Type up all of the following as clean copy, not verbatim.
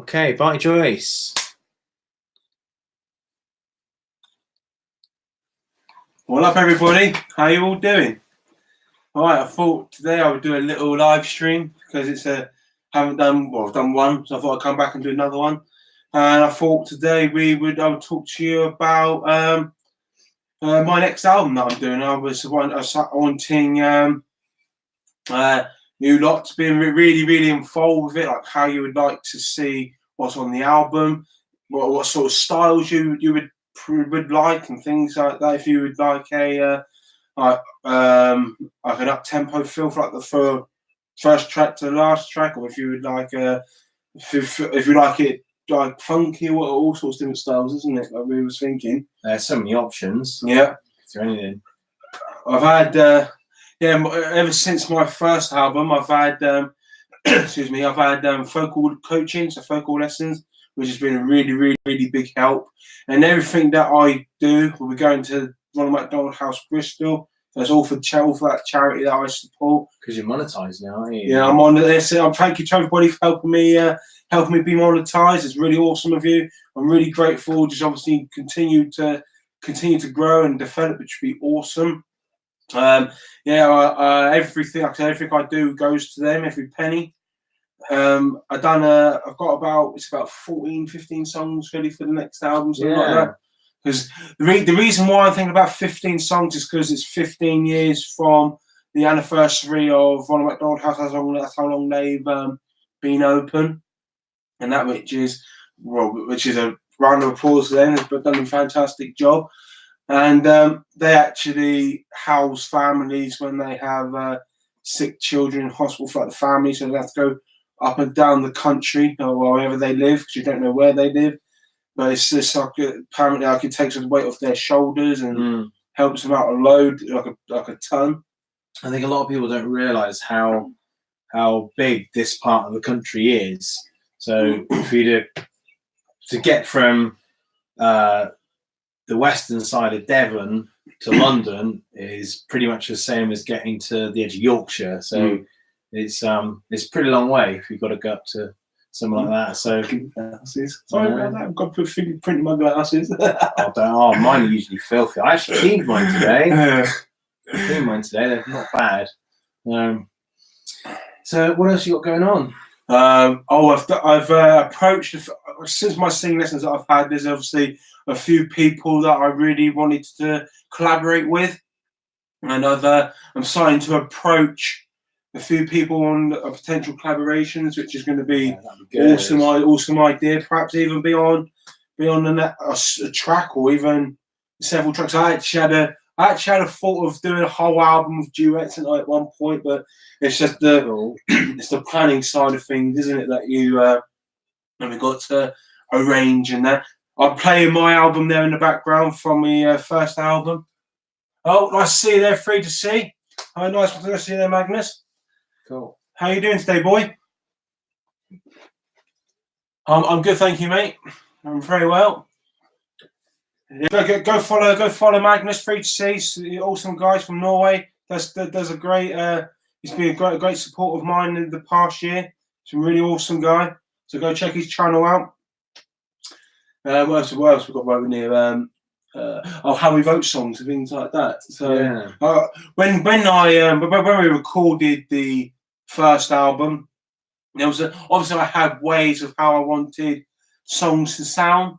Okay, Bartie, Joyce. Well, up everybody, how you all doing? Alright, I thought today I would do a little live stream because I've done one, so I thought I'd come back and do another one. And I thought today I would talk to you about my next album that I'm doing. I was wanting you lot to be really involved with it, like how you would like to see what's on the album, what sort of styles you would like and things like that. If you would like like an up tempo feel for like the first track to the last track, or if you would like if you like it like funky, or all sorts of different styles, isn't it? Like we was thinking. There's so many options. Yeah. Is there anything? I've had ever since my first album, I've had I've had vocal coaching, so vocal lessons, which has been a really big help. And everything that I do, we'll be going to Ronald McDonald House Bristol. So it's all for that charity that I support. Because you're monetized now, aren't you? Yeah, I'm on this. Thank you to everybody for helping me be monetized. It's really awesome of you. I'm really grateful. Just obviously continue to grow and develop, which would be awesome. Everything I do goes to them, every penny. I've got about 14, 15 songs ready for the next album, something like that. Because the reason why I'm thinking about 15 songs is because it's 15 years from the anniversary of Ronald McDonald House. That's how long they've been open, and that which is a round of applause to them. They've done a fantastic job. And they actually house families when they have sick children in hospital for the family, so they have to go up and down the country or wherever they live, because you don't know where they live. But it's just apparently it takes the weight off their shoulders and helps them out a load, like a ton. I think a lot of people don't realise how big this part of the country is. So for you to get from the western side of Devon to London is pretty much the same as getting to the edge of Yorkshire. So it's pretty long way if you've got to go up to something like that. So sorry about that. I've got to put fingerprint in my glasses. Mine are usually filthy. I actually cleaned mine today. They're not bad. So what else you got going on? I've approached, since my singing lessons that I've had, there's obviously a few people that I really wanted to collaborate with, and I'm starting to approach a few people on potential collaborations, which is going to be awesome idea. Perhaps even be on a track, or even several tracks. I actually had a thought of doing a whole album of duets at one point, but it's just it's the planning side of things, isn't it? That we've got to arrange and that. I'm playing my album there in the background from the first album. Oh, nice to see you there, free to see. Oh, nice to see you there, Magnus. Cool. How you doing today, boy? I'm good, thank you, mate. I'm very well. Yeah, go follow Magnus, free to see. Awesome guys from Norway. Does a great. He's been a great support of mine in the past year. He's a really awesome guy. So go check his channel out. What else we got right here? How we vote songs and things like that. So when we recorded the first album, there was obviously I had ways of how I wanted songs to sound,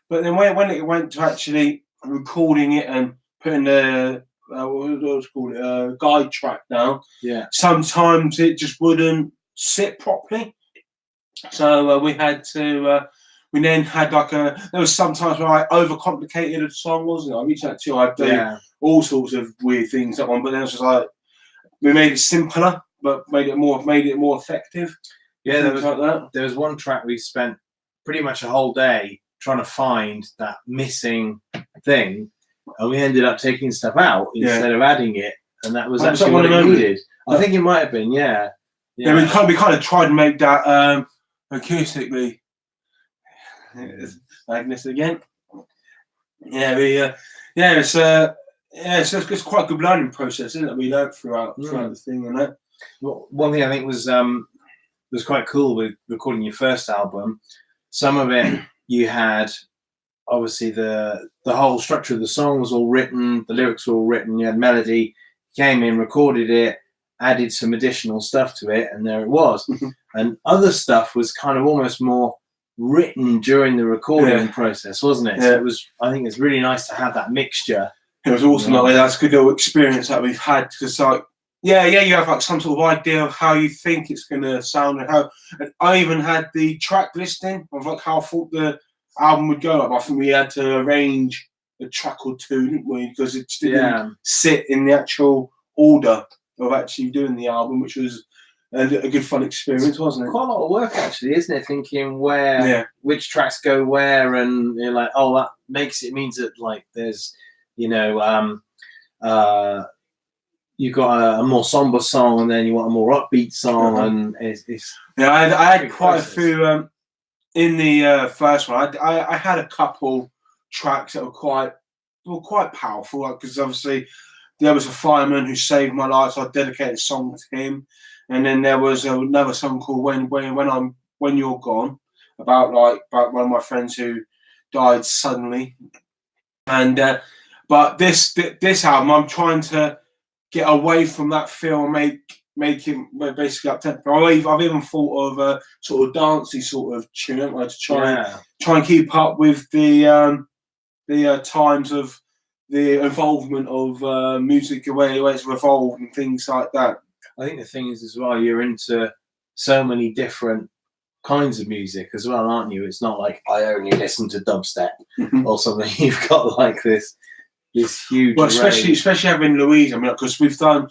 but then when it went to actually recording it and putting the guide track down, sometimes it just wouldn't sit properly. So we had to. We then had there was sometimes where I overcomplicated a song, wasn't it? I reached out to you, I'd do all sorts of weird things that one, but then it was just like we made it simpler, but made it more effective. Yeah, there was one track we spent pretty much a whole day trying to find that missing thing, and we ended up taking stuff out instead of adding it, and that was actually what it needed. I think it might have been, Yeah, we kind of tried to make that acoustically. Magnus again. It's quite a good learning process, isn't it? We learned throughout the thing, and that. One thing I think was quite cool with recording your first album some of it you had obviously the whole structure of the song was all written, the lyrics were all written, you had melody, came in, recorded it, added some additional stuff to it, and there it was. And other stuff was kind of almost more written during the recording process, wasn't it? So it was, I think it's really nice to have that mixture. It was awesome. Like, that's a good little experience that we've had, because like, you have like some sort of idea of how you think it's going to sound, and I even had the track listing of like how I thought the album would go. Like, I think we had to arrange a track or two, didn't we? Because it didn't sit in the actual order of actually doing the album, which was a good fun experience, wasn't it? Quite a lot of work, actually, isn't it? Thinking which tracks go where, and you're like, oh, that means that like there's, you know, you've got a more somber song, and then you want a more upbeat song, and it's I had quite a few in the first one. I had a couple tracks that were quite powerful, because obviously there was a fireman who saved my life, so I dedicated a song to him. And then there was another song called When You're Gone, about one of my friends who died suddenly. And but this album, I'm trying to get away from that feel and make it basically up tempo. I've even thought of a sort of dancey sort of tune, to try and keep up with the times of the involvement of music, the way it's revolved and things like that. I think the thing is as well, you're into so many different kinds of music as well, aren't you? It's not like I only listen to dubstep or something. You've got like this huge. Well, especially having Louise. I mean, because we've done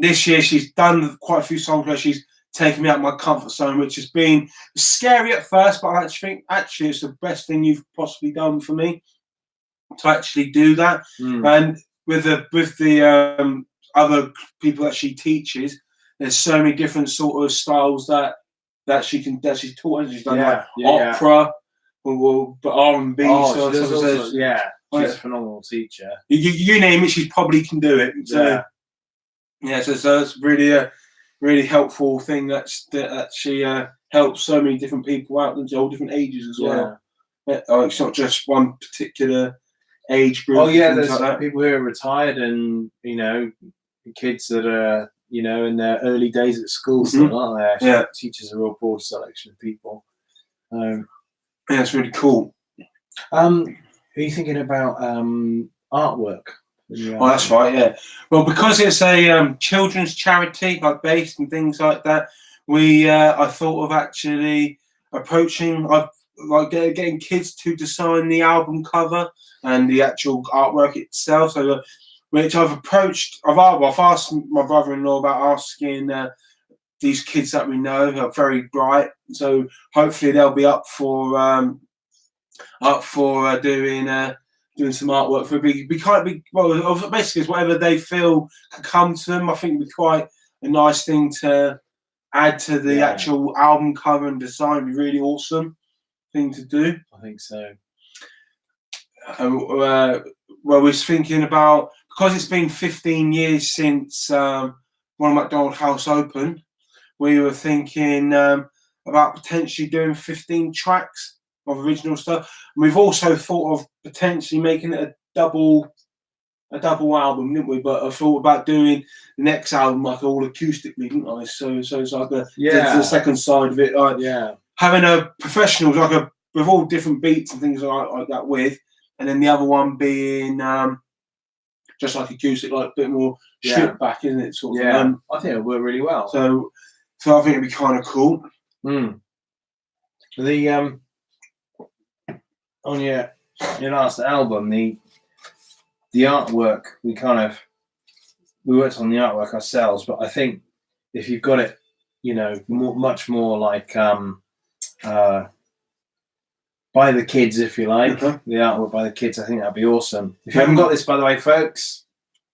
this year, she's done quite a few songs where she's taken me out of my comfort zone, which has been scary at first, but I think actually it's the best thing you've possibly done for me to actually do that. And with the other people that she teaches, there's so many different sort of styles that she's taught. She's done opera, or R&B. She's a phenomenal teacher. You name it, she probably can do it. So so it's really a really helpful thing that she helps so many different people out, and all different ages as well. It's not just one particular age group. There's people who are retired, and you know, kids that are, you know, in their early days at school still, aren't they? Teachers a real broad selection of people. It's really cool. Are you thinking about artwork? Oh, that's right. Yeah. Well, because it's a children's charity, like based and things like that, I thought of actually approaching, getting kids to design the album cover and the actual artwork itself. So, which I've asked my brother-in-law about asking these kids that we know who are very bright. So hopefully they'll be up for doing some artwork for basically it's whatever they feel can come to them. I think it'd be quite a nice thing to add to the actual album cover and design. It'd be really awesome thing to do. I think so. We're thinking about, because it's been 15 years since Ronald McDonald House opened, we were thinking about potentially doing 15 tracks of original stuff. And we've also thought of potentially making it a double album, didn't we? But I thought about doing the next album like all acoustically, didn't I? So it's like the second side of it, having a professional with all different beats and things like that with, and then the other one being just like acoustic, like a bit more stripped back, isn't it? Sort of. I think it'll work really well. So I think it'd be kind of cool. The on your last album, the artwork, we worked on the artwork ourselves, but I think if you've got it, you know, much more like by the kids, if you like, the artwork by the kids, I think that'd be awesome. If you haven't got this, by the way, folks,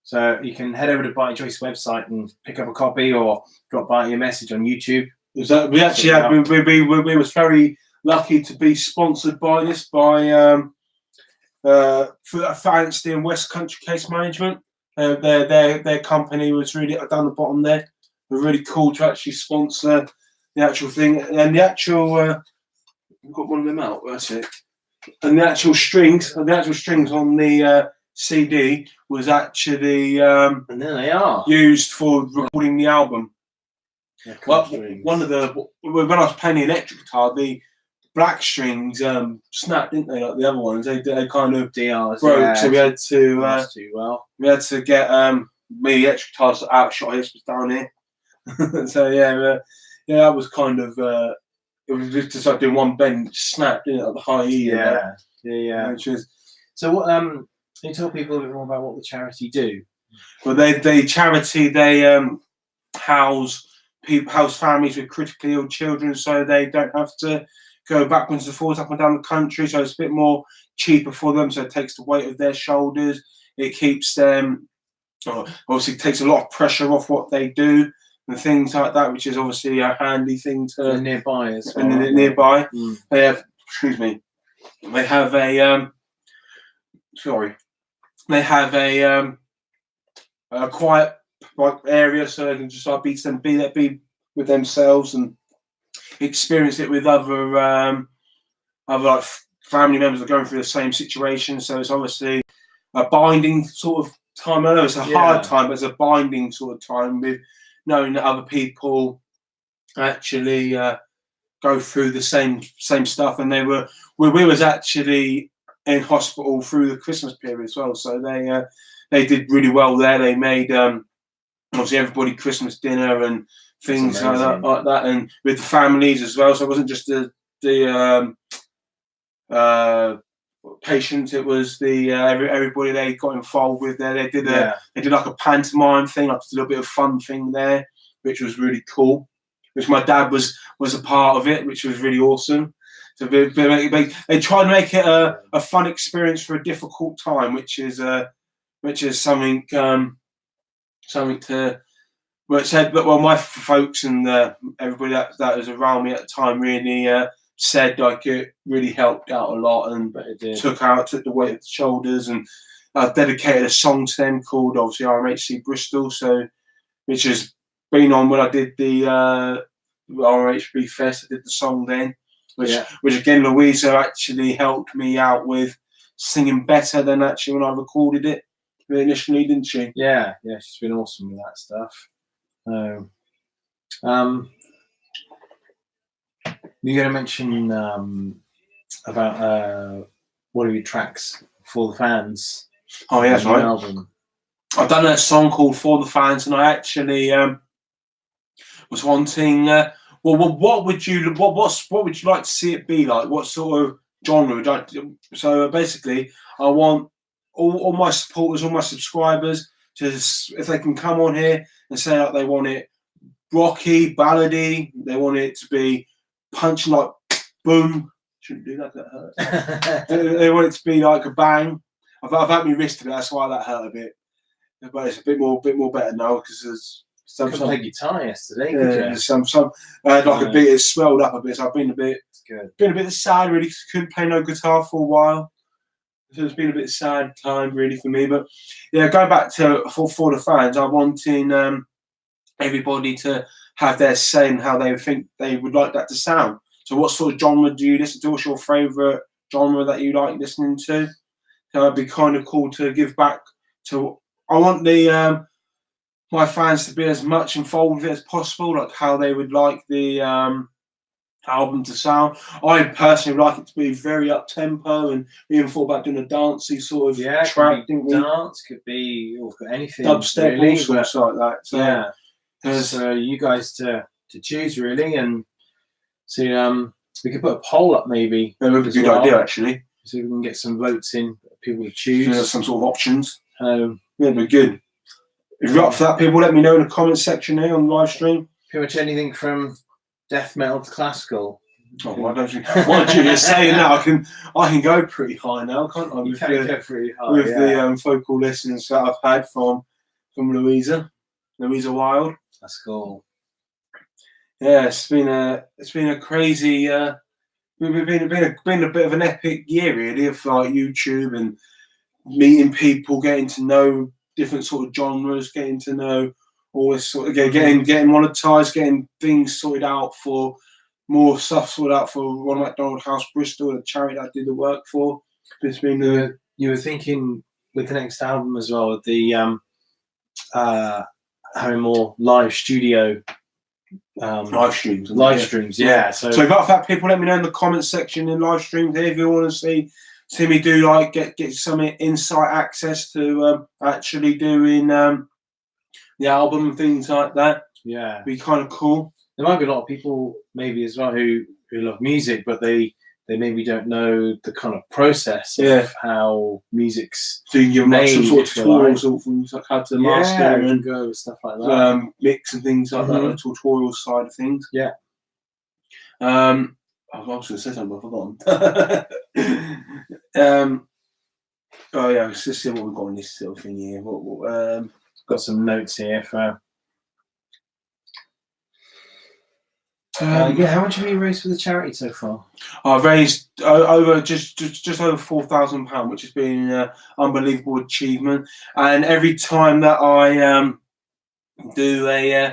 so you can head over to Bartie Joyce's website and pick up a copy, or drop Bartie a message on YouTube. We actually had, we was very lucky to be sponsored by Fancy and West Country Case Management. Their company was really down the bottom there. We're really cool to actually sponsor the actual thing, and the actual I've got one of them out. That's it. And the actual strings on the CD was actually and there they are, used for recording the album. Well, strings. one of the when I was playing the electric guitar, the black strings snapped, didn't they? Like the other ones, they kind of DRs broke. yeah, So we had to too well. we had to get me electric guitars out. Shot his was down here. So yeah, that was kind of it was just like doing one bend, snapped, didn't it? At the high E. Yeah. Which is so. What can you tell people a bit more about what the charity do? Well, they charity house families with critically ill children, so they don't have to go backwards and forwards up and down the country. So it's a bit more cheaper for them. So it takes the weight of their shoulders. It keeps them. Obviously, it takes a lot of pressure off what they do and things like that, which is obviously a handy thing to. And nearby as well. And nearby, Mm. they have. Excuse me. They have a. They have a quiet area, so they can just like be with themselves and experience it with other like family members that are going through the same situation. So it's obviously a binding sort of time. I know it's a hard time, but it's a binding sort of time with knowing that other people actually go through the same stuff. And we was actually in hospital through the Christmas period as well, so they did really well there. They made obviously everybody Christmas dinner and things like that, and with the families as well. So it wasn't just the patients; it was the everybody they got involved with there. They did like a pantomime thing, like a little bit of fun thing there, which was really cool. Which my dad was a part of it, which was really awesome. So they try to make it a fun experience for a difficult time, which is something to. Well, my folks and everybody that was around me at the time really said like it really helped out a lot and took the weight of the shoulders. And I dedicated a song to them called obviously RMH Bristol, so which has been on when I did the RMH Fest. I did the song then. Which again, Louisa actually helped me out with singing better than actually when I recorded it initially, didn't she? Yeah, she's been awesome with that stuff. So, you're going to mention about one of your tracks for the fans. Oh yeah, that's right. Album. I've done a song called For the Fans, and I actually was wanting. What would you like to see it be like? What sort of genre would you like to, so basically I want all my supporters, all my subscribers to, if they can come on here and say like they want it rocky, ballady, they want it to be punching like boom. Shouldn't do that hurt. They want it to be like a bang. I've had my wrist a bit, that's why that hurt a bit. But it's a bit more better now because there's some play guitar yesterday. Like a bit. It swelled up a bit. So I've been a bit sad really. Couldn't play no guitar for a while. So it's been a bit sad time really for me. But yeah, going back to for the fans, I wanting everybody to have their say in how they think they would like that to sound. So what sort of genre do you listen to? What's your favourite genre that you like listening to? So it'd be kind of cool to give back to. I want the my fans to be as much involved with it as possible, like how they would like the album to sound. I personally like it to be very up tempo, and we even thought about doing a dancey sort of track. Dance could be anything, dubstep, really, all sorts like that. So, so you guys to choose really, and so we could put a poll up maybe. That would be a good idea actually. So we can get some votes in, people to choose. Some sort of options. Yeah, it'd be good. If you're up for that, people, let me know in the comments section here on the live stream. Pretty much anything from death metal to classical. Oh, I don't think. What you're saying now, I can go pretty high now, can't I? You can go pretty high with the vocal lessons that I've had from Louisa Wild. That's cool. Yeah, it's been a crazy. Been a bit of an epic year really of like YouTube and meeting people, getting to know different sort of genres, getting to know all this sort of getting monetized, getting things sorted out for more stuff sorted out for Ronald McDonald House Bristol, the charity I did the work for. It's been you were thinking with the next album as well, the having more live studio live streams. Yeah. So about that, people let me know in the comments section in live streams here if you want to see me do like get some insight access to actually doing the album and things like that. Yeah, be kind of cool. There might be a lot of people maybe as well who love music, but they maybe don't know the kind of process of how music's made. Some sort of tutorials or things like how to master and go stuff like that, mix and things like that. The tutorial side of things. Yeah. I was going to say something, but I've forgotten. Oh yeah, let's just see what we've got in this little thing here. Got some notes here for. How much have you raised for the charity so far? I've raised over just over £4,000, which has been an unbelievable achievement. And every time that I do a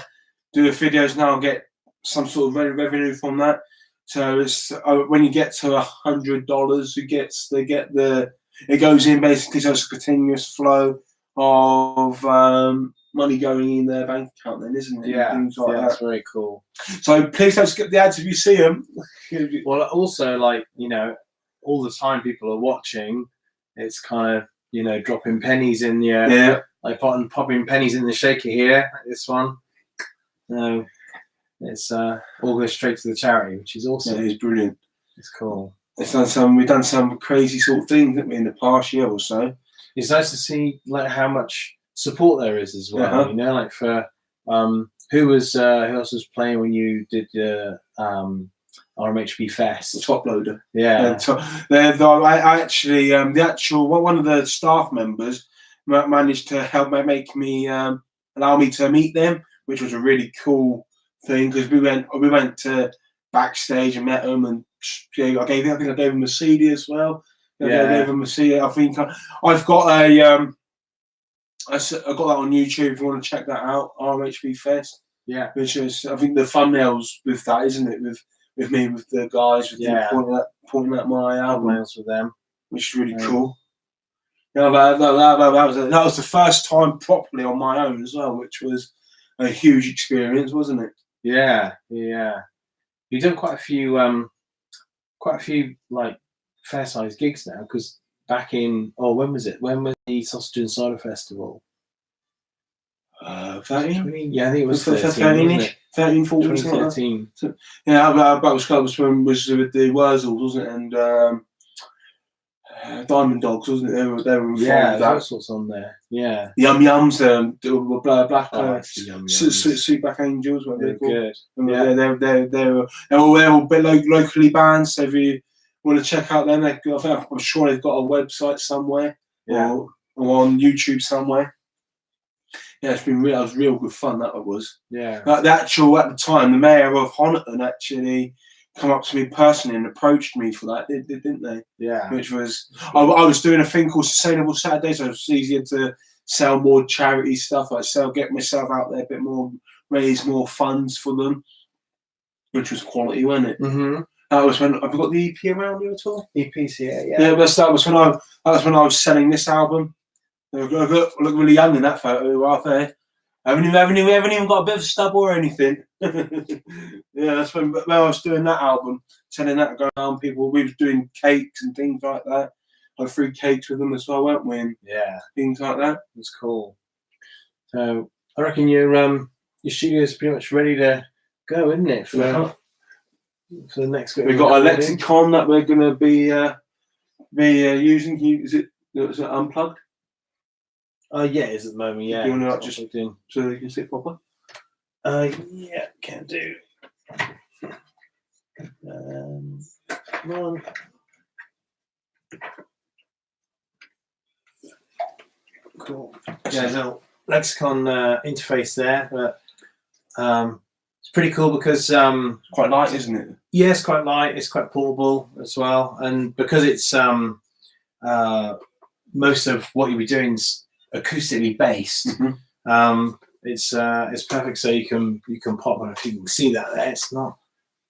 videos now, I get some sort of revenue from that. So it's when you get to $100, it goes in basically, so it's a continuous flow of money going in their bank account, then, isn't it? Yeah, things like that. That's very cool. So please don't skip the ads if you see them. Well, also, like, all the time people are watching, it's kind of, dropping pennies in your, like popping pennies in the shaker here, this one. It's all goes straight to the charity, which is awesome. Yeah, it's brilliant. It's cool. We've done some crazy sort of things, haven't we, in the past year or so. It's nice to see like how much support there is as well. Like for who else was playing when you did the RMHB Fest? The Top Loader. Yeah. I actually one of the staff members managed to help make me allow me to meet them, which was a really cool thing, because we went to backstage and met them, and I think I gave him a CD as well. I gave him a CD. I think I've got I got that on YouTube if you want to check that out. RMHB Fest. Yeah, which is, I think the thumbnails with that, isn't it? With me with the guys pointing at my albums with them, which is really cool. Yeah, that was the first time properly on my own as well, which was a huge experience, wasn't it? Yeah. You've done quite a few like fair-sized gigs now, because back in when was it? When was the Sausage and Cider Festival? 13? Yeah, I think it was 13-ish. 13, 14, 2013. So, yeah, that was with the Wurzels, wasn't it? And Diamond Dogs, wasn't it? They were involved with that. All sorts on there. Yeah. Yum Yums, were black Sweet Black Angels, what they're good. Yeah, they're all a bit locally banned. So if you want to check out them, I'm sure they've got a website somewhere, or on YouTube somewhere. Yeah, it's been real. It was real good fun. That was. Yeah. At the time, the mayor of Honiton actually come up to me personally and approached me for that, didn't they? Yeah. Which was, I was doing a thing called Sustainable Saturdays, so it was easier to sell more charity stuff. Get myself out there a bit more, raise more funds for them, which was quality, wasn't it? Mm-hmm. That was when, have you got the EP around you at all? EP's here, yeah. Yeah, that was when I was selling this album. I look really young in that photo right there. I haven't even got a bit of stubble or anything. Yeah, that's when I was doing that album, selling that, going around people. We was doing cakes and things like that. I threw cakes with them as well, weren't we? And things like that. It was cool. So I reckon your studio's pretty much ready to go, isn't it? For the next bit. We've got a lexicon that we're going to be using. Is it unplugged? Yeah, it is at the moment. Yeah, do you want to just in so they can sit proper? Yeah, can do. Come on. Cool. Yeah, there's a lexicon interface there, but it's pretty cool because quite light, isn't it? Yeah, it's quite light. It's quite portable as well, and because it's most of what you'll be doing is acoustically based. Mm-hmm. It's perfect, so you can pop on. If you can see that there, it's not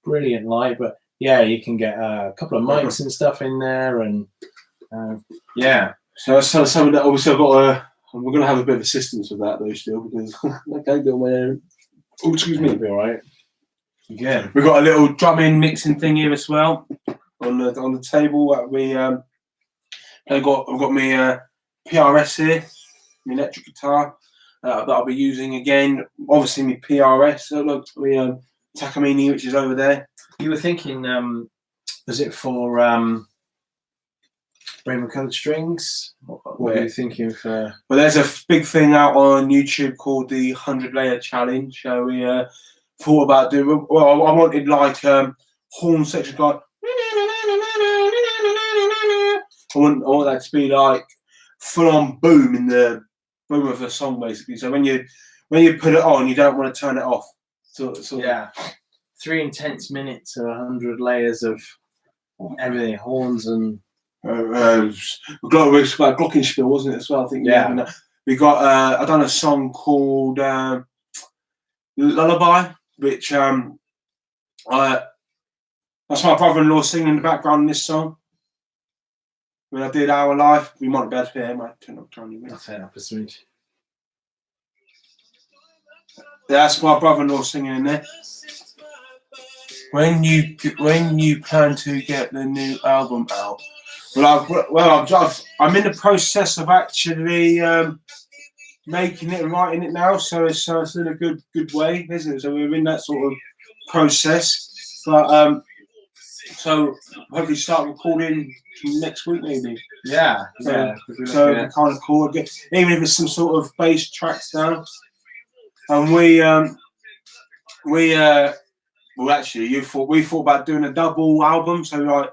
brilliant light, but yeah, you can get a couple of mics and stuff in there, and yeah. So that's something that obviously I've got. We're going to have a bit of assistance with that though still, because I can't do it on my own. Oh, excuse me. It'll be all right. Again, we've got a little drumming mixing thing here as well on the table. I've got my PRS here, my electric guitar that I'll be using again. Obviously, my PRS. Look, my Takamine, which is over there. You were thinking, was it for rainbow coloured strings? What were you thinking for? Well, there's a big thing out on YouTube called the 100-layer challenge. So we thought about doing. Well, I wanted like horn section, like I want that to be like full on boom in the boom of the song, basically. So when you put it on, you don't want to turn it off. So yeah, 3 intense minutes of 100 layers of everything, horns and glockenspiel, wasn't it as well? I think we got I done a song called Lullaby, which that's my brother-in-law singing in the background in this song. When I did Our Life, we might be able to hear him. Turn up a smidge. That's my brother-in-law singing in there. When you plan to get the new album out? Well, I'm in the process of actually making it and writing it now, so it's in a good way, isn't it? So we're in that sort of process, but so hopefully start recording next week, maybe. Yeah. So kind of cool. Even if it's some sort of bass tracks down, and we thought about doing a double album, so like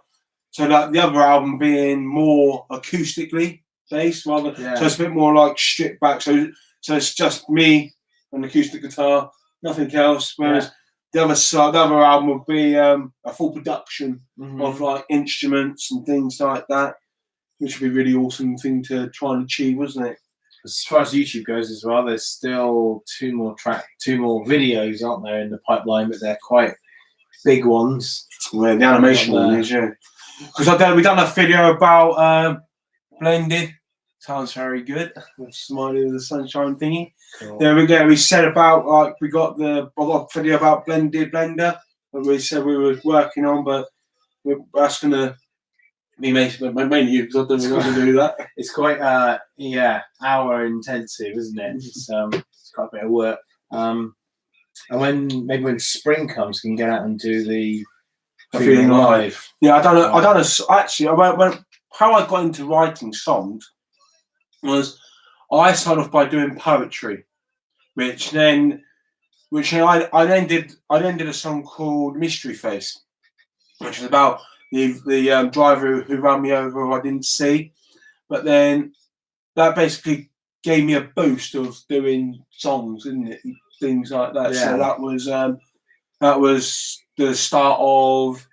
the other album being more acoustically based, rather. Yeah. So it's a bit more like stripped back. So it's just me and acoustic guitar, nothing else. Whereas the other album would be a full production of like instruments and things like that, which would be a really awesome thing to try and achieve, wasn't it? As far as YouTube goes as well, there's still two more videos, aren't there, in the pipeline, but they're quite big ones. Well, the animation one is, yeah. Because we done a video about blended. Sounds very good. Smiley with the sunshine thingy. Cool. There we go. We said about like I got a video about blended blender that we said we were working on, but that's gonna be mainly you, because I don't know how to do that. It's quite hour intensive, isn't it? It's quite a bit of work. And when spring comes, we can get out and do the Feeling Live. Yeah, I don't know. Actually, how I got into writing songs was I started off by doing poetry, which I then did a song called Mystery Face, which is about the driver who ran me over who I didn't see, but then that basically gave me a boost of doing songs, didn't it? Things like that. Yeah. So that was the start of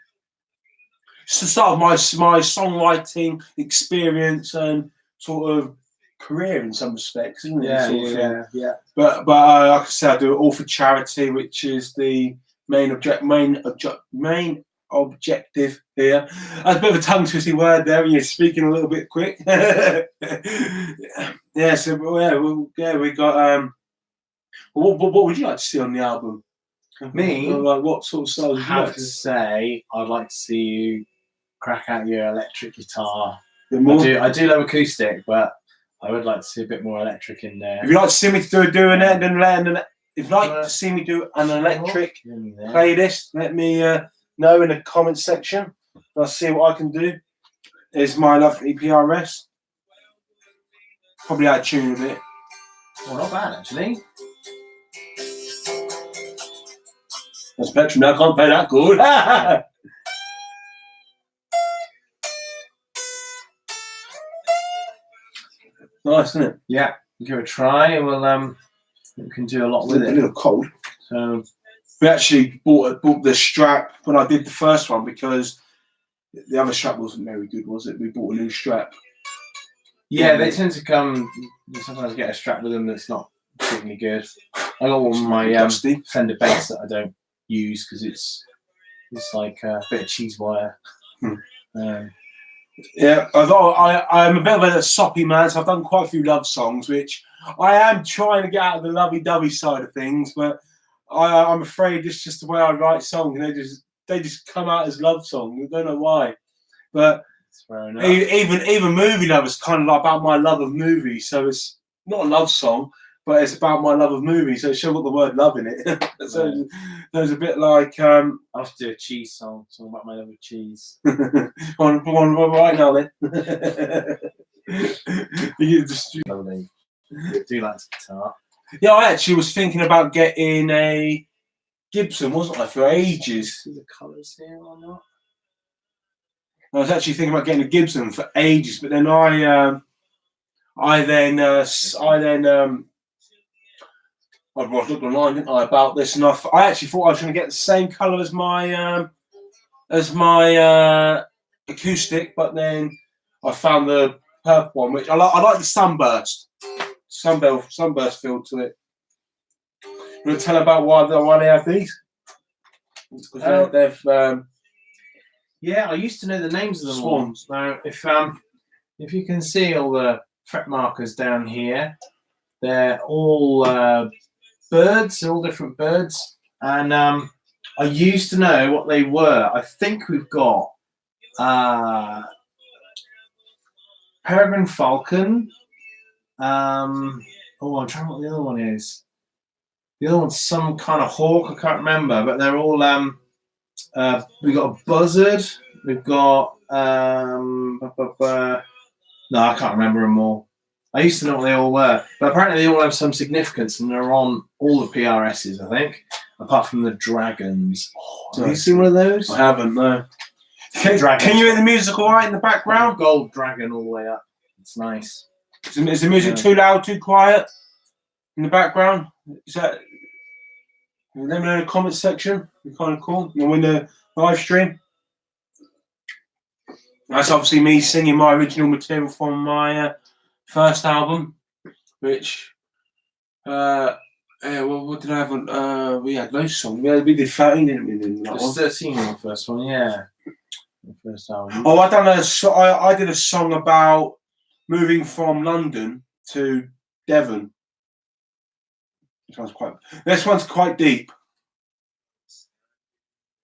my songwriting experience and sort of career in some respects, isn't it? Yeah. But like I said, I do it all for charity, which is the main objective here. That's a bit of a tongue twisty word there when you're speaking a little bit quick. Yeah. So we got. What would you like to see on the album? Me? Like what sort of style would you like to say? I'd like to see you crack out your electric guitar. I do love acoustic, but I would like to see a bit more electric in there. If you'd like to see me doing it, if you'd like to see me do an electric playlist, let me know in the comments section. I'll see what I can do. Is my lovely PRS. Probably out of tune a bit. Well, not bad actually. That's Spectrum now, can't play that good. Nice, isn't it? Yeah, give it a try, and we can do a lot with it. A little cold. So we actually bought the strap when I did the first one, because the other strap wasn't very good, was it? We bought a new strap. Yeah, they tend to come. You sometimes get a strap with them that's not particularly good. I got one of my Fender bass that I don't use because it's It's like a bit of cheese wire. Yeah, although I'm a bit of a soppy man, so I've done quite a few love songs, which I am trying to get out of the lovey-dovey side of things, but I'm afraid it's just the way I write songs, and they just come out as love songs. I don't know why, but even movie love is kind of like about my love of movies, so it's not a love song, but it's about my love of movies, so it's still got the word love in it. So there's a bit like I'll have to do a cheese song about my love of cheese. on right now then. You just do like guitar. Yeah, I actually was thinking about getting a Gibson, wasn't I, for ages? See the colours here or not? I was actually thinking about getting a Gibson for ages, but then I looked online, didn't I, about this, and I actually thought I was going to get the same colour as my acoustic, but then I found the purple one, which I like the sunburst feel to it. You want to tell about why they have these? Because they've yeah, I used to know the names of the swans. Now, if you can see all the fret markers down here, they're all birds, all different birds, and I used to know what they were. I think we've got peregrine falcon. I'm trying to remember what the other one is. The other one's some kind of hawk. I can't remember, but they're all. We've got a buzzard. We've got no, I can't remember them all. I used to know what they all were, but apparently they all have some significance, and they're on all the PRSs, I think, apart from the dragons. Have you seen one of those? I haven't, no. Can you hear the music all right in the background? Gold dragon all the way up. It's nice. Is the music too loud, too quiet in the background? Is that? Let me know in the comments section. Be kind of cool. You'll win the live stream. That's obviously me singing my original material from my first album, which well, what did I have? We had those songs. We did 13, didn't we? It was 13 on the first one, yeah. The first album. Oh, I did a song about moving from London to Devon. This one's quite deep.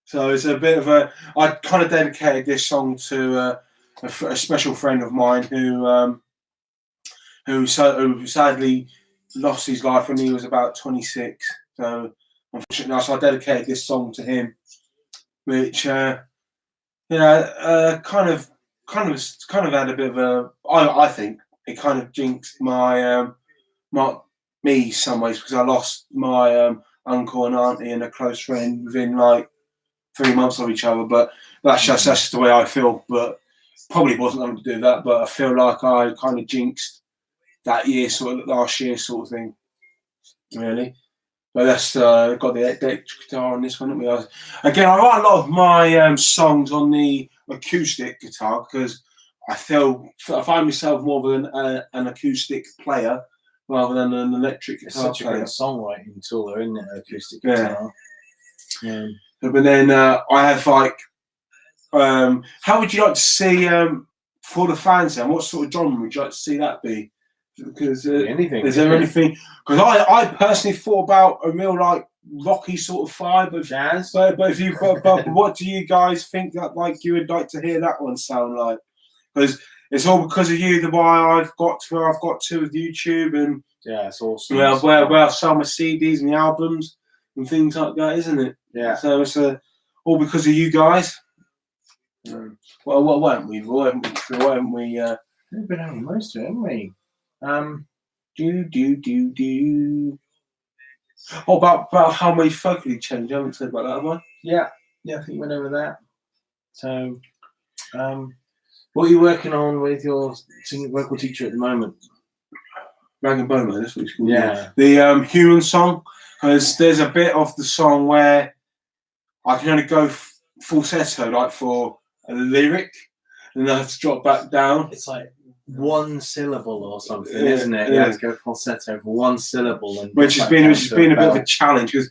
So it's a bit of I kind of dedicated this song to a special friend of mine who sadly lost his life when he was about 26. So unfortunately, so I dedicated this song to him, which kind of had a bit of a. I think it kind of jinxed me some ways, because I lost my uncle and auntie and a close friend within like 3 months of each other. But that's just the way I feel. But probably wasn't going to do that. But I feel like I kind of jinxed that year, sort of last year, sort of thing. Really. But that's got the electric guitar on this one. Again, I write a lot of my songs on the acoustic guitar because I find myself more of an acoustic player rather than an electric guitar. It's such a great songwriting tool, though, isn't it? Acoustic guitar. Yeah. But then I have like, how would you like to see for the fans then? What sort of genre would you like to see that be? Because anything. Is there anything? Because I personally thought about a real like rocky sort of vibe of jazz. But what do you guys think that like you would like to hear that one sound like? Because it's all because of you why I've got to where I've got to with YouTube, and yeah, it's awesome. Where I sell my CDs and the albums and things like that, isn't it? Yeah. So it's all because of you guys. Well, what haven't we? What haven't we? We've been having most of it, haven't we? Oh, about how many vocally change? I haven't said about that, have I? Yeah, I think we went over that. So, what are you working on with your singing vocal teacher at the moment? Rag and Bone Man, that's what it's called. Yeah. The human song, because there's a bit of the song where I can only go falsetto, like for a lyric, and then I have to drop back down. It's like one syllable or something, isn't it? You have to go falsetto for one syllable, which has been a bit of a challenge, because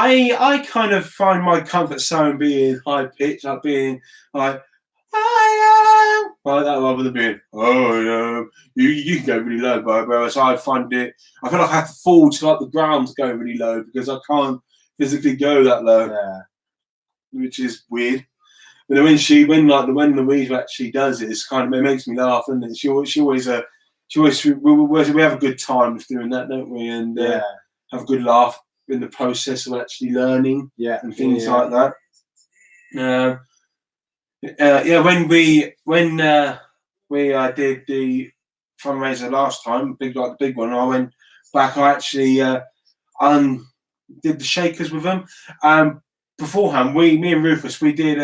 I kind of find my comfort zone being high pitched, like being like I am like that, rather than being you can go really low, but whereas I find I feel like I have to fall to like the ground to go really low because I can't physically go that low, which is weird. But when Louise actually does it, it's kind of, it makes me laugh, and it? She always we have a good time with doing that, don't we? And have a good laugh in the process of actually learning, and things like that. When we did the fundraiser last time, the big one, I went back. I actually did the shakers with them. Beforehand, me and Rufus, we did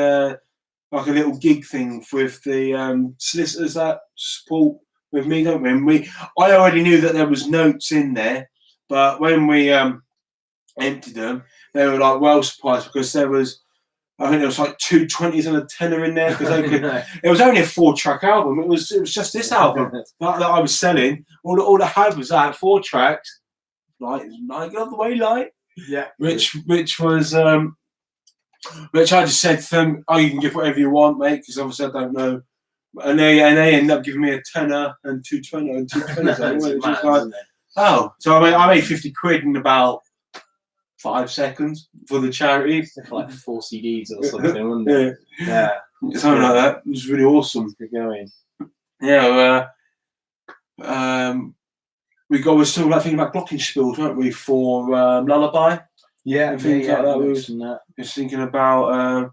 like a little gig thing with the solicitors that support with me, don't we? And I already knew that there was notes in there, but when we emptied them, they were like well surprised because there was, I think there was like 2 20s and a tenner in there because they could. It was only a 4-track album. It was just this album that I was selling. All I had was that 4 tracks, like all the way light. Yeah. Which was which I just said to them, "Oh, you can give whatever you want, mate," because obviously I don't know. And they ended up giving me a tenner and 2 20s, which was like, oh, so I made 50 quid in about 5 seconds for the charity. For like 4 CDs or something, wasn't it? Yeah, something like that. It was really awesome. Good going. Yeah, we're still thinking about glockenspiels, weren't we, for Lullaby? Yeah, and things like that. We was thinking about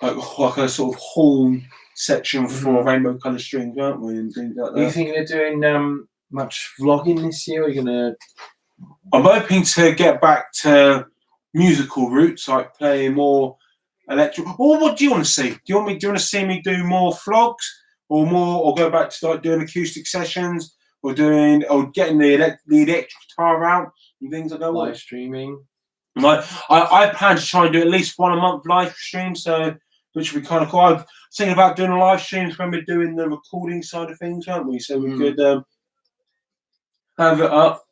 like a sort of horn section for rainbow colour strings, weren't we, and things like that. Are you thinking of doing much vlogging this year? Or are you gonna? I'm hoping to get back to musical roots, like playing more electric. Or what do you want to see? Do you want to see me do more vlogs, or go back to start doing acoustic sessions, or getting the electric guitar out and things like that? Live streaming. I plan to try and do at least 1 a month live stream, so which would be kind of cool. I'm thinking about doing a live streams when we're doing the recording side of things, aren't we? So we could have it up.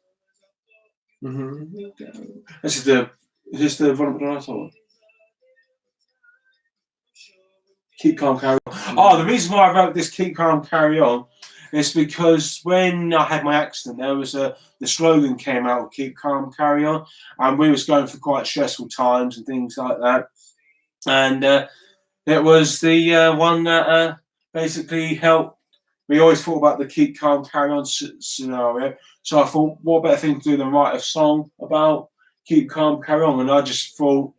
Is this the Ronald McDonald House one? Keep Calm, Carry On. Oh, the reason why I wrote this Keep Calm, Carry On is because when I had my accident, there was the slogan came out, Keep Calm, Carry On, and we was going through quite stressful times and things like that. And it was the one that basically helped. We always thought about the Keep Calm, Carry On scenario. So I thought, what better thing to do than write a song about Keep Calm, Carry On? And I just thought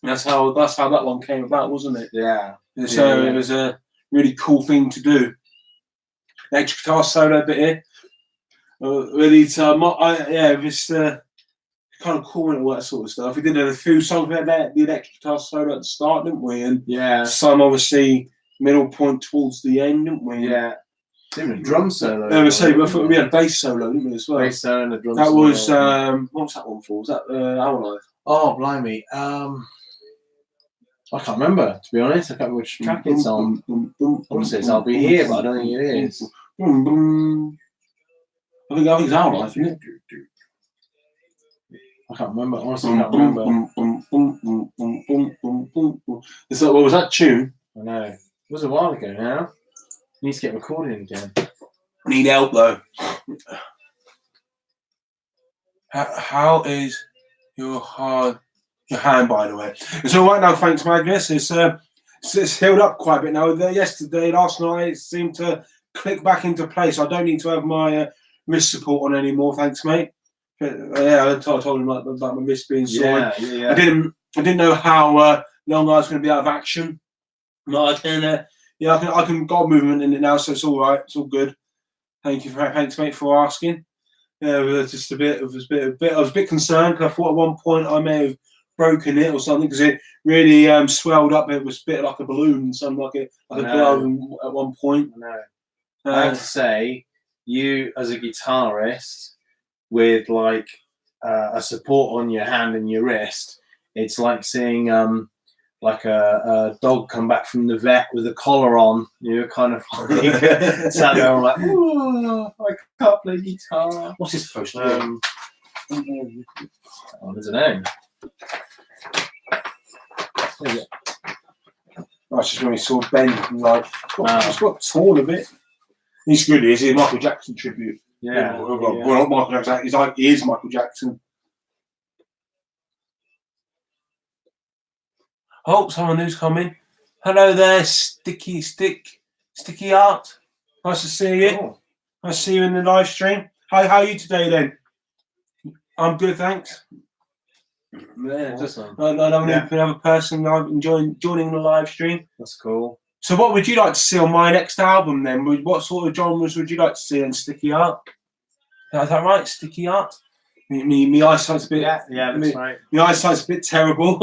that's how that one came about, wasn't it? Yeah. So it was a really cool thing to do. Electric guitar solo bit here. Really, it's kind of cool and all that sort of stuff. We did a few songs with the electric guitar solo at the start, didn't we? And some obviously middle point towards the end, didn't we? Yeah. Even a drum solo. We had a bass solo, didn't we, as well? Bass solo and a drum solo. That was what was that one for? Was that Our Life? Oh, blimey. I can't remember, to be honest. I can't remember which track it's on. I want to say it's I'll Be Here, but I don't think it is. I think it's Our Life, isn't it? I can't remember. Honestly, I can't remember. What was that tune? I know. It was a while ago now. Need to get recording again. Need help though. How is your hand, by the way? It's all right now, thanks, Magnus. It's healed up quite a bit now. Last night, it seemed to click back into place. I don't need to have my wrist support on anymore, thanks, mate. I told him about my wrist being sore. Yeah. I didn't know how long I was going to be out of action. No, I can got movement in it now, so it's all right. It's all good. Thanks, mate, for asking. Yeah, I was a bit concerned because I thought at one point I may have broken it or something because it really swelled up. It was a bit like a balloon, something like a glove at one point. I know. I have to say, you as a guitarist with like a support on your hand and your wrist, it's like seeing like a dog come back from the vet with a collar on. You're kind of like sat there like, oh, I can't play guitar. What's his first name? I don't know. That's just when we saw Ben, like, it's got torn a bit. He's good, he's a Michael Jackson tribute. Yeah. Well, not Michael Jackson, he is Michael Jackson. Oh, someone who's coming. Hello there, Sticky Art. Nice to see you. Oh. Nice to see you in the live stream. How are you today then? I'm good, thanks. Yeah, just another person I'm enjoying joining the live stream. That's cool. So what would you like to see on my next album then? What sort of genres would you like to see in Sticky Art? Is that right? Sticky Art? Me eyesight's a bit... Yeah, that's right. My eyesight's a bit terrible.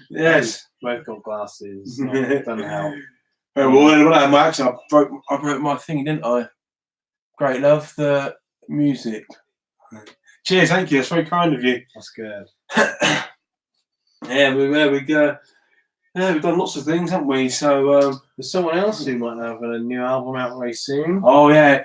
Yes. Both got glasses. Doesn't help. Well, when I had my accent, I broke my thing, didn't I? Great, love the music. Cheers, thank you. That's very kind of you. That's good. Yeah, we go. Yeah, we've done lots of things, haven't we? So there's someone else who might have a new album out very soon. Oh yeah,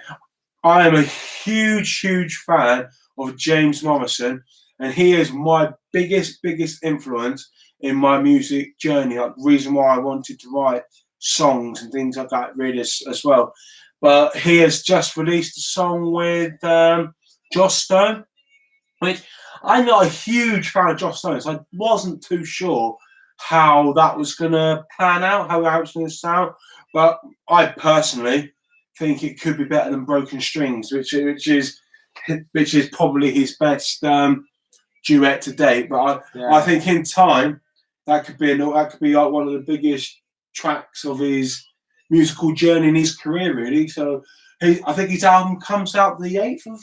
I am a huge fan of James Morrison, and he is my biggest influence in my music journey. Like, the reason why I wanted to write songs and things like that, really, as well. But he has just released a song with Joss Stone, which I'm not a huge fan of Joss Stone, so I wasn't too sure how that was going to plan out, how it was going to sound. But I personally think it could be better than Broken Strings, which is probably his best duet to date. But I think in time that could be like one of the biggest tracks of his musical journey in his career, really. So I think his album comes out the 8th of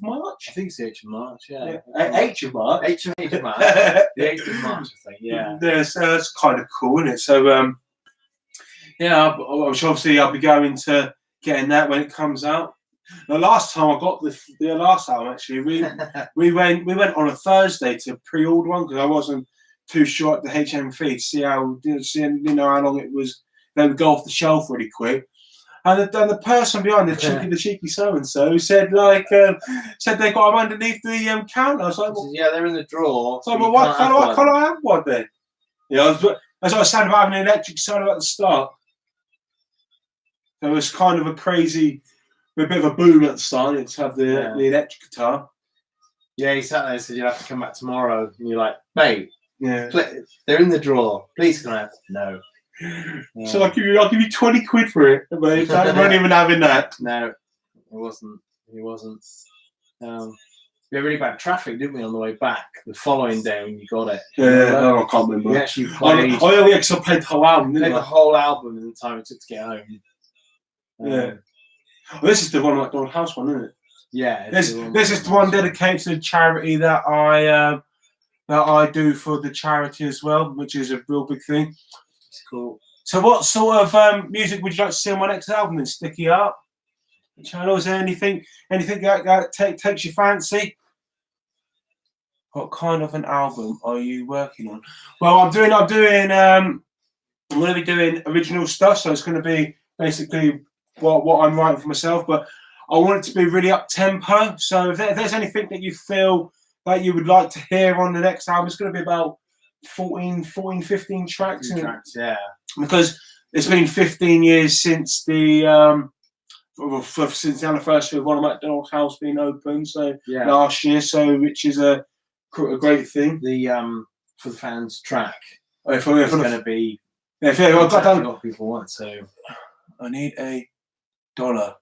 March? I think it's the 8th of March, yeah. 8th of March? 8th of March. The 8th of March, I think, yeah. So that's kind of cool, isn't it? So, yeah, obviously I'll be going to getting that when it comes out. The last time I got the last album, actually, we went on a Thursday to pre-order one because I wasn't too sure at the HMV to see how long it was. They would go off the shelf really quick. And the person behind the cheeky so-and-so said they got them underneath the counter. I was like, well, yeah, they're in the drawer. So why can't I have one then? Yeah, as I was saying about having an electric soda at the start. So it was kind of a bit of a boom at the start to have the electric guitar. Yeah, he sat there and said, you'll have to come back tomorrow. And you're like, mate, yeah, they're in the drawer. Please can I have? No. So I'll give you 20 quid for it, but I'm not even having that. No, it wasn't. We had really bad traffic, didn't we, on the way back the following day when you got it? Yeah, I can't remember. We actually played. I played the whole album. Played the whole album in the time it took to get home. Yeah. Well, this is the Ronald McDonald House one, isn't it? Yeah. This is the one dedicated to the charity that I do for the charity as well, which is a real big thing. Cool. So what sort of music would you like to see on my next album in Sticky Art? Channel, is there anything that takes your fancy? What kind of an album are you working on? Well, I'm going to be doing original stuff, so it's going to be basically what I'm writing for myself, but I want it to be really up tempo. So if there's anything that you feel that you would like to hear on the next album, it's going to be about 15 tracks. Yeah. Because it's been 15 years since the anniversary of Ronald McDonald House being opened. So last year, which is a great thing. The for the fans track. It's going to be. I've got what people want. So I need $1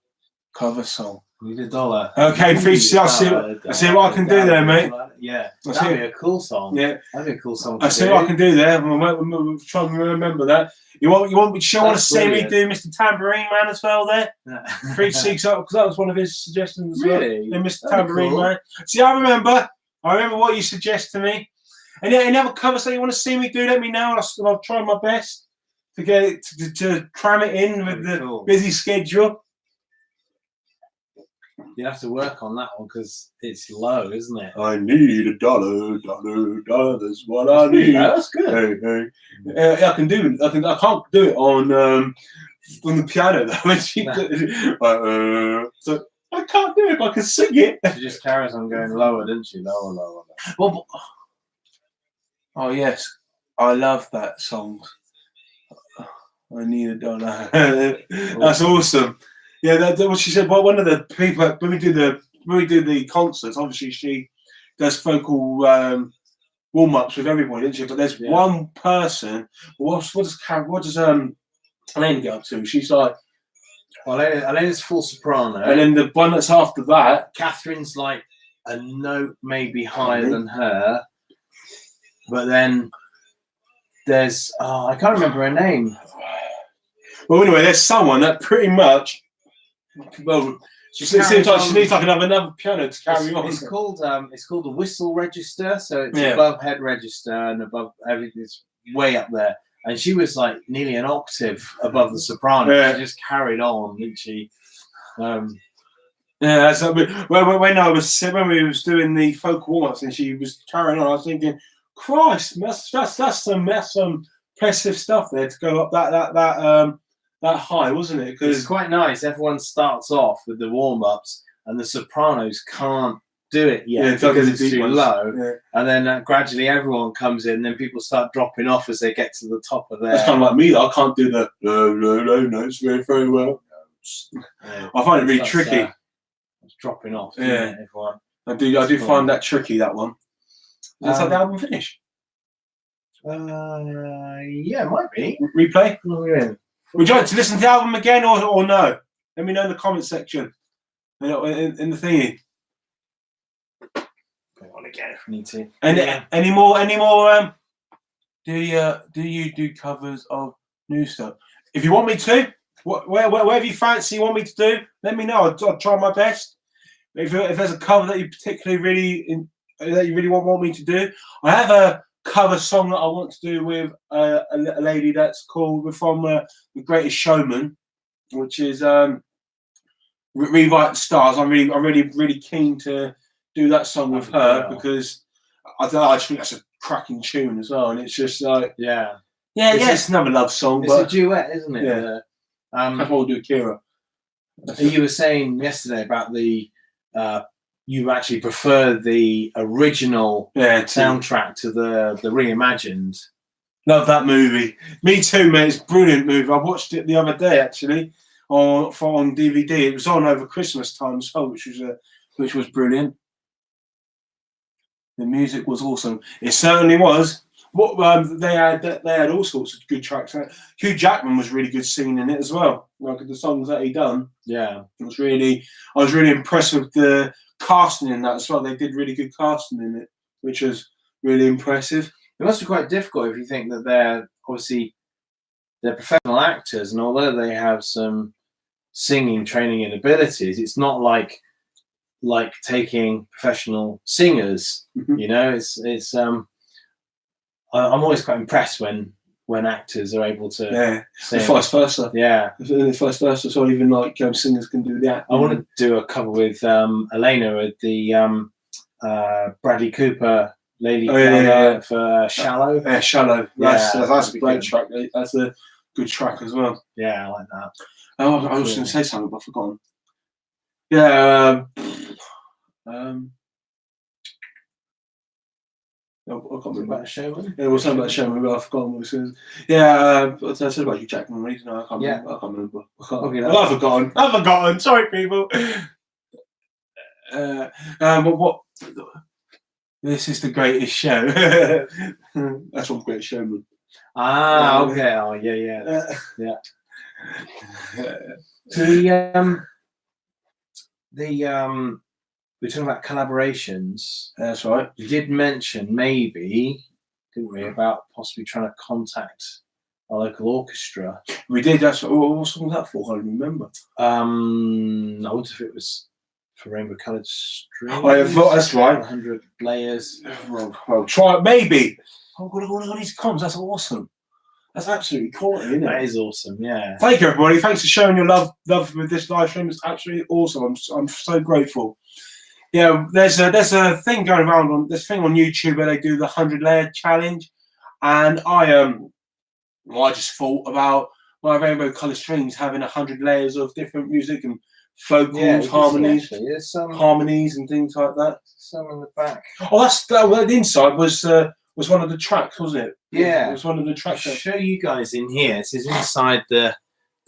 cover song. You need $1. Okay, I'll see what I can do there, mate. Yeah, that'd be a cool song. Yeah, that'd be a cool song. I see what I can do there. We'll try and remember that. You want me to see me do Mr. Tambourine Man as well there? 3 6 up, because that was one of his suggestions as well. Really? Yeah, Mr. Tambourine Man. See, I remember what you suggest to me. And any other covers that you want to see me do, let me know. I'll try my best to get it to cram it in with the busy schedule. You have to work on that one because it's low, isn't it? I need $1. That's what I need. That's good. Hey. I can do it. I can't do it on the piano though. So I can't do it. But I can sing it. She just carries on going lower, didn't she? Lower. Well, Oh yes, I love that song. I need a dollar. That's awesome. Yeah, that what she said. Well, one of the people when we do the concerts, obviously she does vocal warm ups with everybody, doesn't she? But there's one person. What does Elaine get up to? She's like, well, Elena's full soprano, and then the one that's after that, Catherine's like a note maybe higher than her, but then there's I can't remember her name. Well, anyway, there's someone that pretty much. Well, it seems like she needs like another piano to carry on. It's called the whistle register, so it's above head register and above everything. It's way up there. And she was like nearly an octave above the soprano. Yeah. She just carried on, didn't she? Yeah, that's when we was doing the folk warm-ups and she was carrying on, I was thinking, Christ, that's some impressive stuff there to go up that high, wasn't it? Because it's quite nice. Everyone starts off with the warm-ups, and the sopranos can't do it yet because it's too low. Yeah. And then gradually everyone comes in, and then people start dropping off as they get to the top of there. That's kind of like me. I can't do the no. It's very well. Yeah. I find it really tricky. It's dropping off. Yeah, everyone. I do find that tricky. That one. Is that the album finished? Yeah, it might be. Replay. Oh, yeah. Would you like to listen to the album again or no? Let me know in the comment section. In the thingy. Go on again if we need to. Any more? Do you do covers of new stuff? If you want me to, whatever you fancy you want me to do, let me know. I'll try my best. If there's a cover that you particularly really want me to do, I have a cover song that I want to do with a lady that's called from The Greatest Showman, which is Rewrite the Stars. I'm really keen to do that song with her because I just think that's a cracking tune as well, and it's just like it's another love song. It's a duet, isn't it? Yeah. That's what we'll do, Kira. You were saying yesterday about the you actually prefer the original soundtrack to the reimagined. Love that movie. Me too, mate. It's a brilliant movie. I watched it the other day actually on DVD. It was on over Christmas time as well, which was brilliant. The music was awesome. It certainly was. What they had all sorts of good tracks. Hugh Jackman was really good singing in it as well. Like the songs that he done. Yeah, I was really impressed with the casting in that as well. They did really good casting in it, which was really impressive. It must be quite difficult if you think that they're professional actors, and although they have some singing training and abilities, it's not like taking professional singers. Mm-hmm. You know, it's I'm always quite impressed when actors are able to sing. Vice versa. Yeah. Vice versa. So even like singers can do that. I want to do a cover with Elena with the Bradley Cooper Lady for Shallow. Yeah, Shallow. That's a great track. That's a good track as well. Yeah, I like that. Oh, I was going to say something, but I've forgotten. Yeah. I can't remember About a Showman. Yeah, it was something about Showman, but I've forgotten what it says. Yeah, I said about you, Jackman. No, I can't remember. I've forgotten. Sorry, people. What? This is The Greatest Show. That's from Greatest Showman. Okay. Oh, yeah. We're talking about collaborations. That's right. You did mention maybe, didn't we, about possibly trying to contact a local orchestra. We did. What song was that for? I don't remember. I wonder if it was for Rainbow Coloured Strings. That's right. 100 Layers. Well, try it. Maybe. Oh, God, these comms. That's awesome. That's absolutely quality, isn't it? That is awesome, yeah. Thank you, everybody. Thanks for showing your love with this live stream. It's absolutely awesome. I'm so grateful. Yeah, there's a thing going around on YouTube where they do the 100-layer challenge, and I just thought about Rainbow Coloured Strings having 100 layers of different music and vocals, harmonies, harmonies and things like that. Some on the back. Oh, the inside was was one of the tracks, wasn't it? Yeah. It was one of the I'll tracks. show you guys in here. This is inside the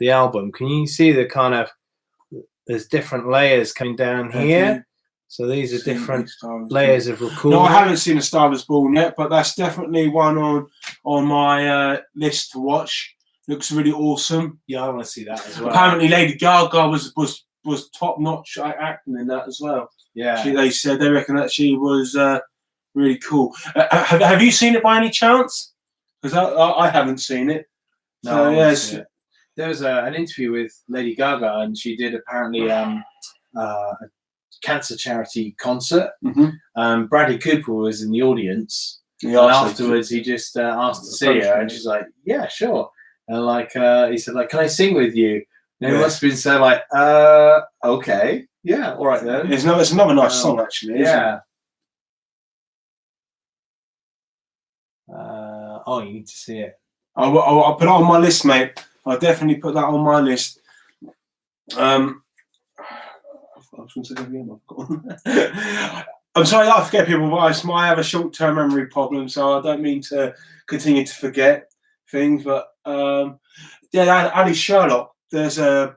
album. Can you see the kind of, there's different layers coming down here. So these are different layers of recording. No, I haven't seen A Star Was Born yet, but that's definitely one on my list to watch. Looks really awesome. Yeah, I want to see that as well. Apparently, Lady Gaga was top notch acting in that as well. Yeah, they reckon that she was really cool. Have you seen it by any chance? Because I haven't seen it. No, yes. There was an interview with Lady Gaga, and she did apparently a cancer charity concert. Bradley Cooper was in the audience, and afterwards he just asked to see her, and she's like, "Yeah, sure." And like he said, like, "Can I sing with you?" And it must have been so like, "Okay, yeah, all right then." It's another nice song, actually. Yeah. Oh, you need to see it. I'll put it on my list, mate. I'll definitely put that on my list. I was going to say again. I'm sorry, I forget people, but I have a short-term memory problem, so I don't mean to continue to forget things. But yeah, Ali Sherlock. There's is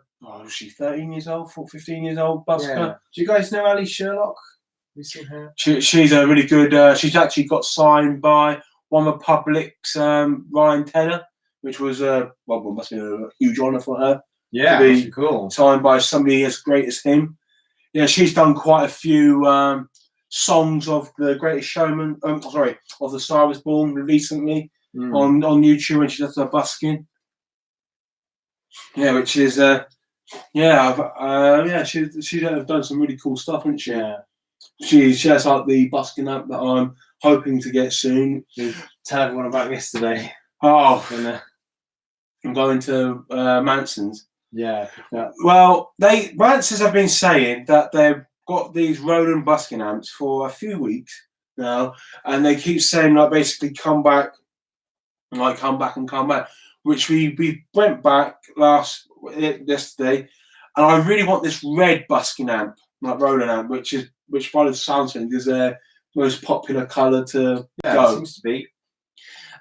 she 13 years old, 15 years old, busker? Yeah. Do you guys know Ali Sherlock? Have you seen her? She's a really good. She's actually got signed by One Republic's Ryan Tedder, which was must be a huge honour for her. Yeah, to be cool. Signed by somebody as great as him. Yeah, she's done quite a few songs of The Greatest Showman. Of The Star Was Born recently on YouTube, and she does her busking. Yeah, which is she's done some really cool stuff, hasn't she? Yeah. She has like the busking amp that I'm hoping to get soon. Tell everyone about yesterday. Oh, I'm going to Manson's. Yeah. Well, Manson's have been saying that they've got these Roland busking amps for a few weeks now, and they keep saying like basically come back, which we went back yesterday, and I really want this red busking amp, like Roland amp, which by the sounds of it is their most popular colour to go. It seems to be.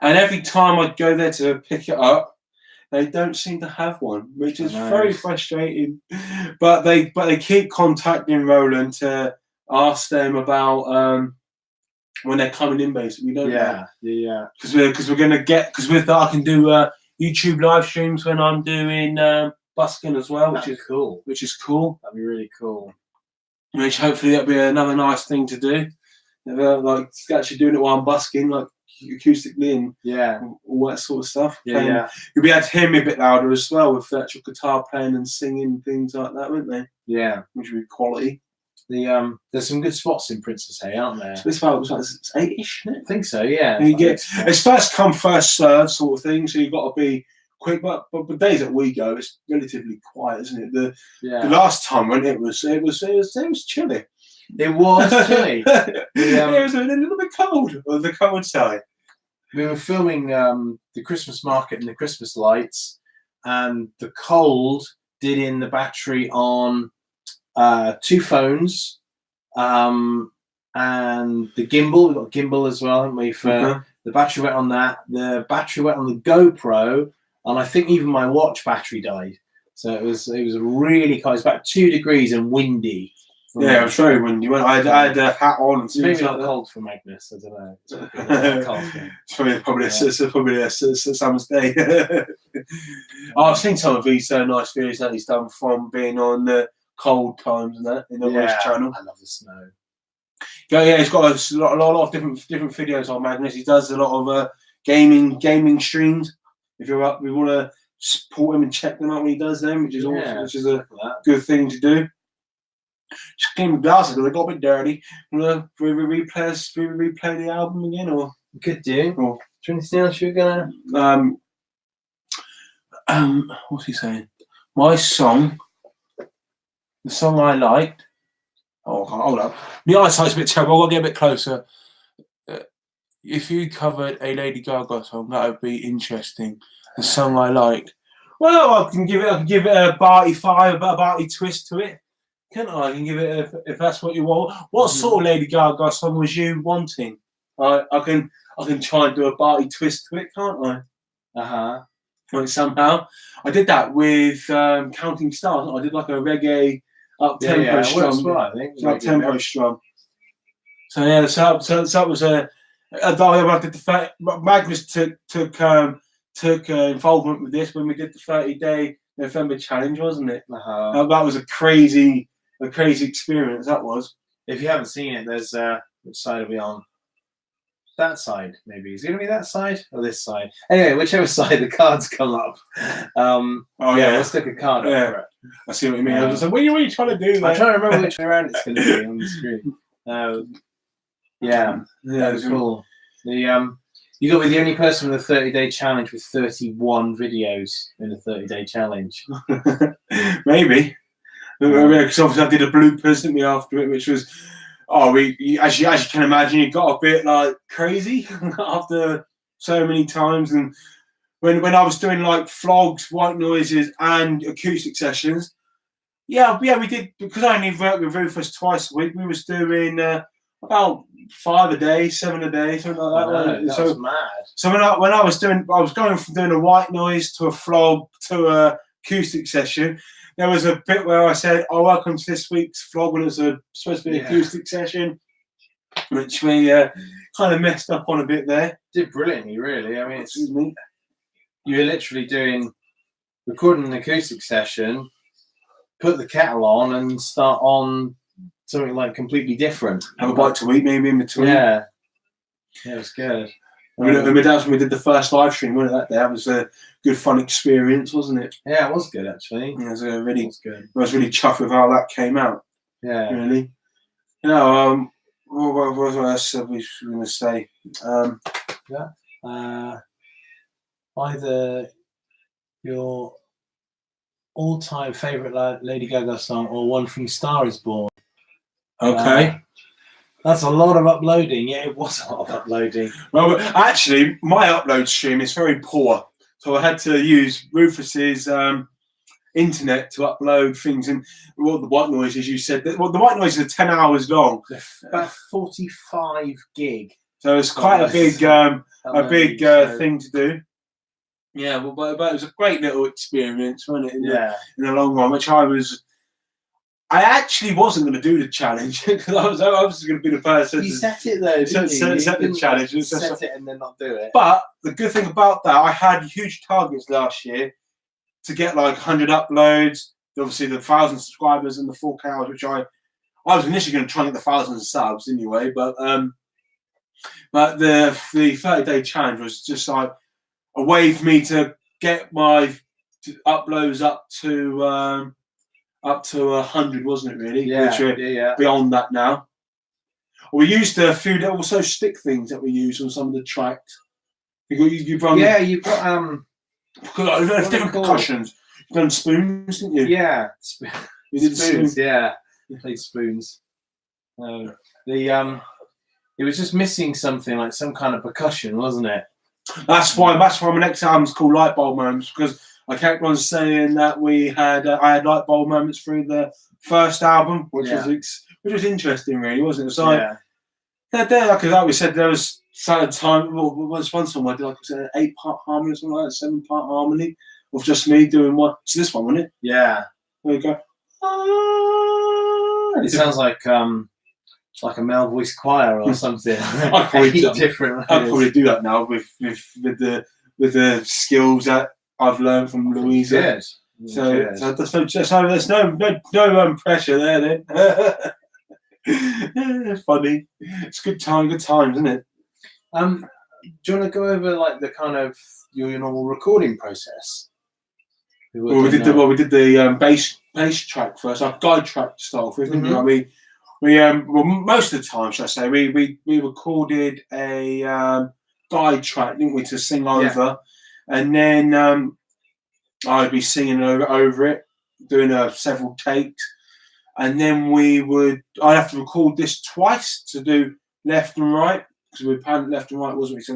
And every time I go there to pick it up, they don't seem to have one, which is very frustrating. But they keep contacting Roland to ask them about when they're coming in, basically. Yeah. Because we're gonna because with that I can do YouTube live streams when I'm doing busking as well, which is cool. That'd be really cool. Which hopefully that'll be another nice thing to do. Like actually doing it while I'm busking, like acoustically and all that sort of stuff. Yeah. You'll be able to hear me a bit louder as well with the actual guitar playing and singing, things like that, won't they? Yeah. Which would be quality. There's some good spots in Princess Hay, aren't there? It's about 8-ish, isn't it? I think so, yeah. It's first come, first served sort of thing, so you've got to be quick. But the days that we go, it's relatively quiet, isn't it? The last time when it was chilly. It was chilly. It was a little bit cold on the cold side. We were filming the Christmas market and the Christmas lights, and the cold did in the battery on 2 phones, and the gimbal. We've got a gimbal as well, haven't we? For the battery went on that. The battery went on the GoPro, and I think even my watch battery died. So it was really cold. It was about 2 degrees and windy. Yeah, it was very windy. I had a hat on. And maybe not cold for Magnus. I don't know. It's probably a summer's day. I've seen some of these nice videos that he's done from being on the cold times and that in the Voice channel. I love the snow. Yeah, he's got a lot of different videos on Magnus. He does a lot of gaming streams. If you're up, we want to support him and check them out when he does them, which is awesome, which is a good thing to do. Just came with glasses because they got a bit dirty. We replay the album again, or we could do. Or do anything else you're gonna? What's he saying? My song, the song I liked. Oh, hold up. The eyesight's a bit terrible. I've got to get a bit closer. If you covered a Lady Gaga song, that would be interesting. The song I liked. Well, I can give it a Bartie 5, a Bartie twist to it. Can't I? I can give it if that's what you want. What sort of Lady Gaga song was you wanting? I I can try and do a Bartie twist to it, can't I? Like somehow. I did that with Counting Stars. I did like a reggae up tempo strum. Well, I think. Up tempo strum. So yeah, so that was a. I did the Magnus took involvement with this when we did the 30-day November challenge, wasn't it? That was a crazy experience. That was. If you haven't seen it, there's which side are we on? That side, maybe. Is it going to be that side or this side? Anyway, whichever side the cards come up. Let's stick a card up for it. I see what you mean. I was like, what are you trying to do, mate? I'm trying to remember which way around it's going to be on the screen. That was cool. You got to be the only person with a 30-day challenge with 31 videos in a 30-day challenge. Maybe. Because obviously I did a bloopers, didn't we, after it, which was, as you can imagine, it got a bit like crazy after so many times. And when I was doing like vlogs, WhiteNoises, and acoustic sessions, we did, because I only worked with Rufus twice a week. We was doing about 5 a day, 7 a day, something like that. That was mad. So when I was going from doing a WhiteNoise to a vlog to a acoustic session. There was a bit where I said, welcome to this week's vlog, when it was supposed to be an acoustic session, which we kind of messed up on a bit there. Did brilliantly, really. I mean, you were literally recording an acoustic session, put the kettle on, and start on something like completely different. Have a bite to eat, maybe in between. Yeah, it was good. That's when we did the first live stream, wasn't it, that day? That was a good, fun experience, wasn't it? Yeah, it was good, actually. Yeah, it was good. I was really chuffed with how that came out. Yeah. Really. What else are we going to say? Either your all-time favourite Lady Gaga song or one from Star Is Born. Okay. That's a lot of uploading. Yeah, it was a lot of uploading. Well, actually, my upload stream is very poor. So I had to use Rufus's internet to upload things. And the WhiteNoise, as you said, the WhiteNoise is 10 hours long. About 45 gig. So it's quite a big thing to do. Yeah, but it was a great little experience, wasn't it? In the long run, which I actually wasn't going to do the challenge because I was going to be the person. You set it though, didn't you? Set the challenge. Set it and then not do it. But the good thing about that, I had huge targets last year to get like 100 uploads, obviously the 1,000 subscribers and the 4K hours, which I was initially going to try and get the 1,000 subs anyway. But the 30-day challenge was just like a way for me to get my uploads up to 100, wasn't it, really? Yeah, which we're beyond that now. We used a few also stick things that we use on some of the tracks. You've got different percussions. You've done spoons, didn't you? Yeah, you did spoons. Yeah, you played spoons. It was just missing something, like some kind of percussion, wasn't it? That's why my next album's called Light Bulb Moments, because I kept on saying that I had light bulb moments through the first album, which was interesting, really, wasn't it? So like we said, there was certain time. Once one song I did, like an 8-part harmony or something like that, 7-part harmony of just me doing one. It's this one, wasn't it? Yeah. There you go. It sounds like a male voice choir or something. I'd probably do that now with the skills that I've learned from Louisa. Yes. So there's no pressure there then. It's funny. It's good times, isn't it? Do you want to go over like the kind of your normal recording process? We did the bass track first, our guide track to start with, didn't we? We most of the time, should I say, we recorded a guide track, didn't we, to sing over, and then I'd be singing over it, doing several takes, and then I'd have to record this twice to do left and right, because we panned left and right, wasn't we? So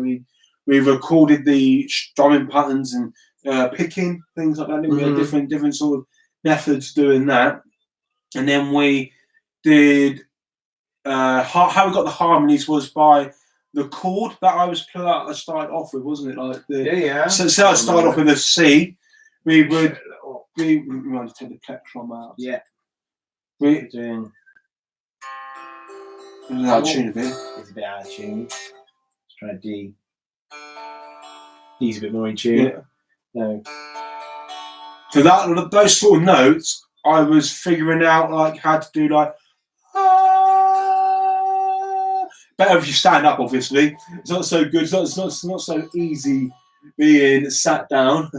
we recorded the strumming patterns and picking, things like that. We had different sort of methods doing that, and then we did how we got the harmonies was by the chord that I started off with, wasn't it? Like yeah. So I started off with a C. We might take the plectrum out. Yeah. We're doing out of tune a bit. It's a bit out of tune. Let's try D. D's a bit more in tune. Yeah. No. So those sort of notes, I was figuring out like how to do like. Better if you stand up, obviously. It's not so good. It's not so easy being sat down.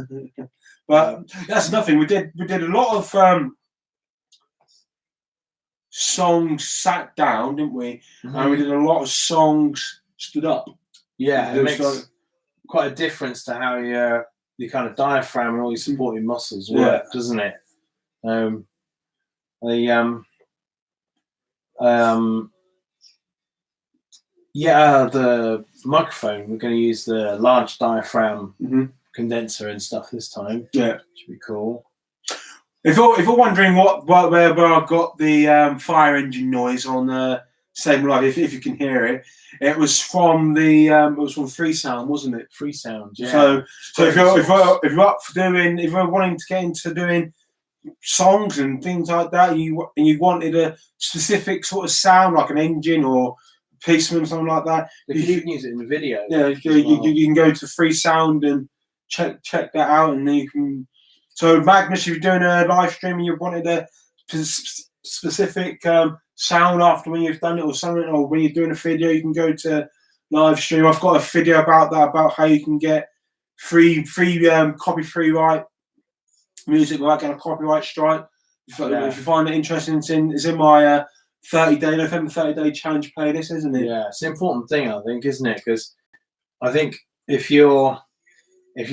But that's nothing. We did a lot of songs sat down, didn't we? Mm-hmm. And we did a lot of songs stood up. Yeah, it makes quite a difference to how your kind of diaphragm and all your supporting muscles work, doesn't it? The microphone, we're going to use the large diaphragm condenser and stuff this time. Yeah, should be cool. If you're wondering where I got the fire engine noise on Same Live, if you can hear it, it was from Freesound, wasn't it? Freesound, yeah. So if you're up for if you're wanting to get into doing songs and things like that, and you wanted a specific sort of sound, like an engine or policeman, something like that, you can use it in the video. Yeah, you can go to Freesound and check that out, and then you can. So Magnus, if you're doing a live stream and you wanted a specific sound after when you've done it or something, or when you're doing a video, you can go to live stream. I've got a video about that, about how you can get free copy-free right music without getting a copyright strike. If you find it interesting, it's in my November 30-day challenge playlist, isn't it? Yeah, it's an important thing, I think, isn't it? Because I think if you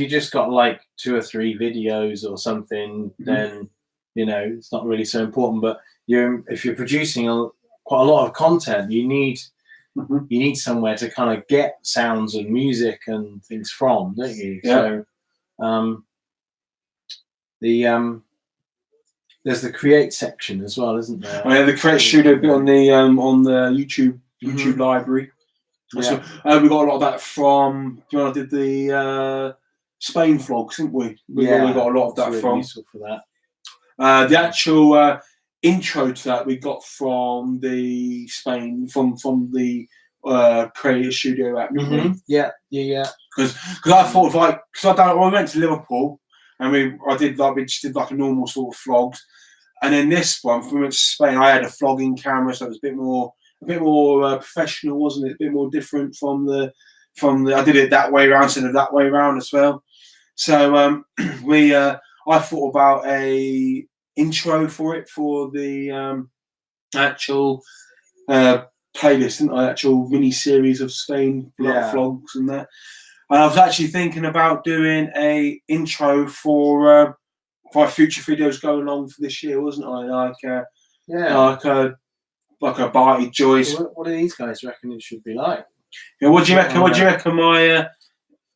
just got like 2 or 3 videos or something, then it's not really so important. But if you're producing quite a lot of content, you need somewhere to kind of get sounds and music and things from, don't you? Yeah. So there's the create section as well, isn't there? Oh, yeah, the create studio bit on the YouTube library. Yeah. So, we got a lot of that from when I did the Spain vlogs, didn't we? We got a lot of that really from. Useful for that. The actual intro to that we got from the Spain from the creator studio app. Yeah. Because I thought we went to Liverpool and we just did like a normal sort of vlogs, and then this one we went to Spain. I had a vlogging camera, so it was a bit more professional, wasn't it? A bit more different from the. I did it that way around instead of that way around as well. So I thought about a intro for it for the actual playlist, didn't I? Actual mini series of Spain vlogs and that. And I was actually thinking about doing a intro for future videos going on for this year, wasn't I? Like a Bartie, Joyce. What do these guys reckon it should be like? Yeah, what do you reckon? What do you reckon my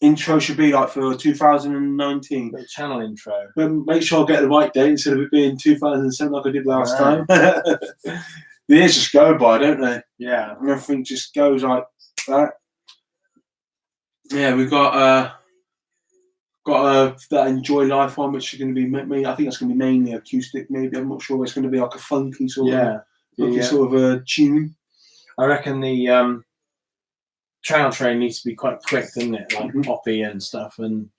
intro should be like for 2019? The channel intro. But make sure I get the right date instead of it being 2007 like I did last time. The years just go by, don't they? Yeah. And everything just goes like that. Yeah, we've got that Enjoy Life one, which is going to be I think that's going to be mainly acoustic. Maybe I'm not sure. It's going to be like a funky sort of a tune. I reckon the trail train needs to be quite quick, doesn't it? Like poppy and stuff. And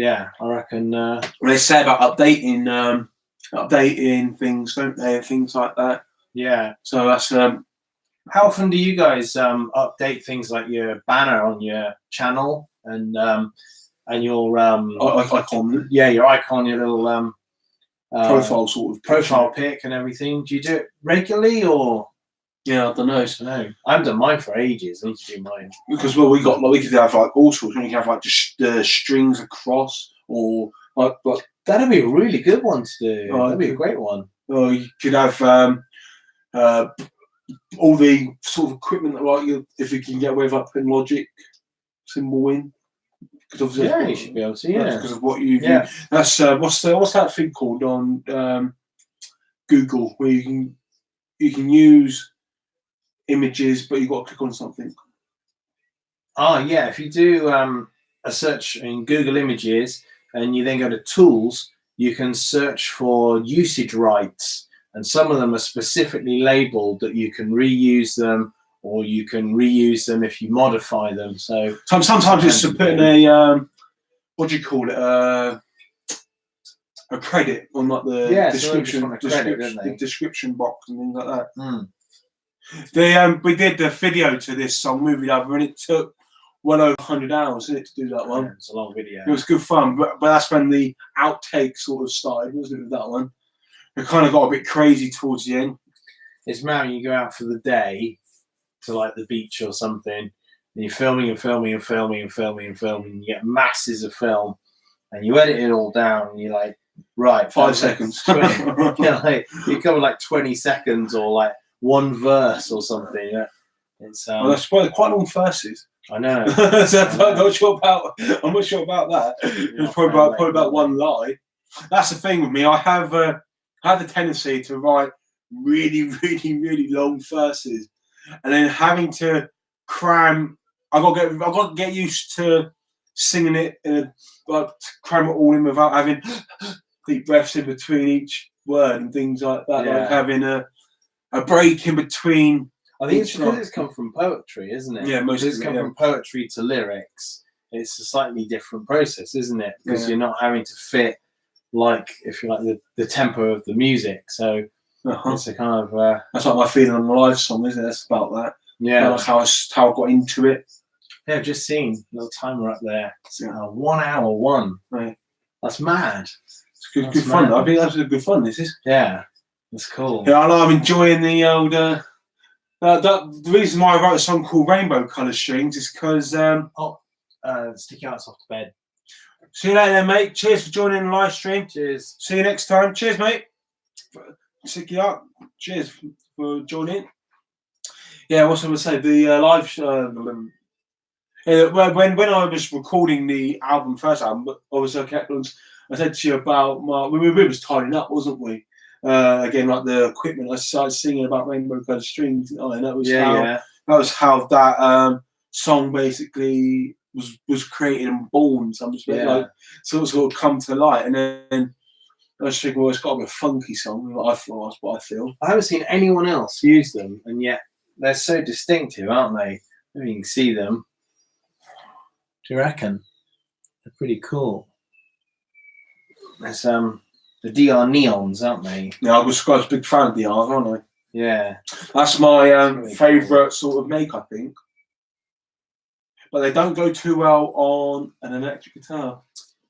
I reckon. They say about updating things, don't they? Things like that. Yeah. So that's. How often do you guys update things like your banner on your channel and your icon? Yeah, your icon, your little profile sort of profile pic and everything. Do you do it regularly or? Yeah, I don't know. I haven't done mine for ages. I need to do mine because we could have like all sorts. You can have like just strings across or like. But that'd be a really good one to do. That'd be a great one. Or you could have all the sort of equipment that if you can get away with like putting Logic symbol in. Because obviously, you should be able to. Yeah, because of what you. Yeah, that's what's that thing called on Google where you can use images, but you've got to click on something. Oh yeah, if you do a search in Google Images and you then go to Tools, you can search for usage rights, and some of them are specifically labeled that you can reuse them, or you can reuse them if you modify them. So sometimes it's putting a what do you call it? A credit on like the description box and things like that. We did the video to this song, Movie Lover, and it took well over 100 hours to do that one. Yeah, it's a long video. It was good fun, but that's when the outtake sort of started, wasn't it, with that one? It kind of got a bit crazy towards the end. It's mad when you go out for the day to like the beach or something, and you're filming and filming and filming and filming and filming, and you get masses of film, and you edit it all down, and you're like, right, 5 seconds. You cover like 20 seconds or like one verse or something. Yeah. It's well, that's quite long verses. I know. So I'm not sure about that. It's probably about one line. That's the thing with me. I have the tendency to write really, really, really long verses, and then having to cram. I got to get used to singing it, like cram it all in without having deep breaths in between each word and things like that. Yeah. Like having a break in between. I think it's because it's come from poetry, isn't it? Yeah, most of it's come from poetry to lyrics. It's a slightly different process, isn't it? Because you're not having to fit, like, if you like, the tempo of the music. So it's a kind of that's like my feeling on the live song, isn't it? That's about that. Yeah, like how I got into it. Yeah, I've just seen a little timer up there. It's 1 hour one. Right. That's mad. It's good fun. I think that's good fun. This is. Yeah, it's cool. Yeah, I'm enjoying the old. The reason why I wrote a song called Rainbow Colour Strings is because stick your ass off to bed. See you later then, mate. Cheers for joining the live stream. Cheers. See you next time. Cheers, mate. Stick you up. Cheers for joining. Yeah, what's I going to say? The live when I was recording the first album, obviously I said to you about we was tidying up, wasn't we? Again, like the equipment, I started singing about Rainbow Colour Strings, and that was how that song basically was created and born. So I'm just like sort of come to light, and then I was thinking, well, it's got to be a funky song. That's what I feel. I haven't seen anyone else use them, and yet they're so distinctive, aren't they? Maybe you can see them. Do you reckon? They're pretty cool. There's the DR Neons, aren't they? Yeah, I was a big fan of DRs, aren't I? Yeah. That's my favourite sort of make, I think. But they don't go too well on an electric guitar.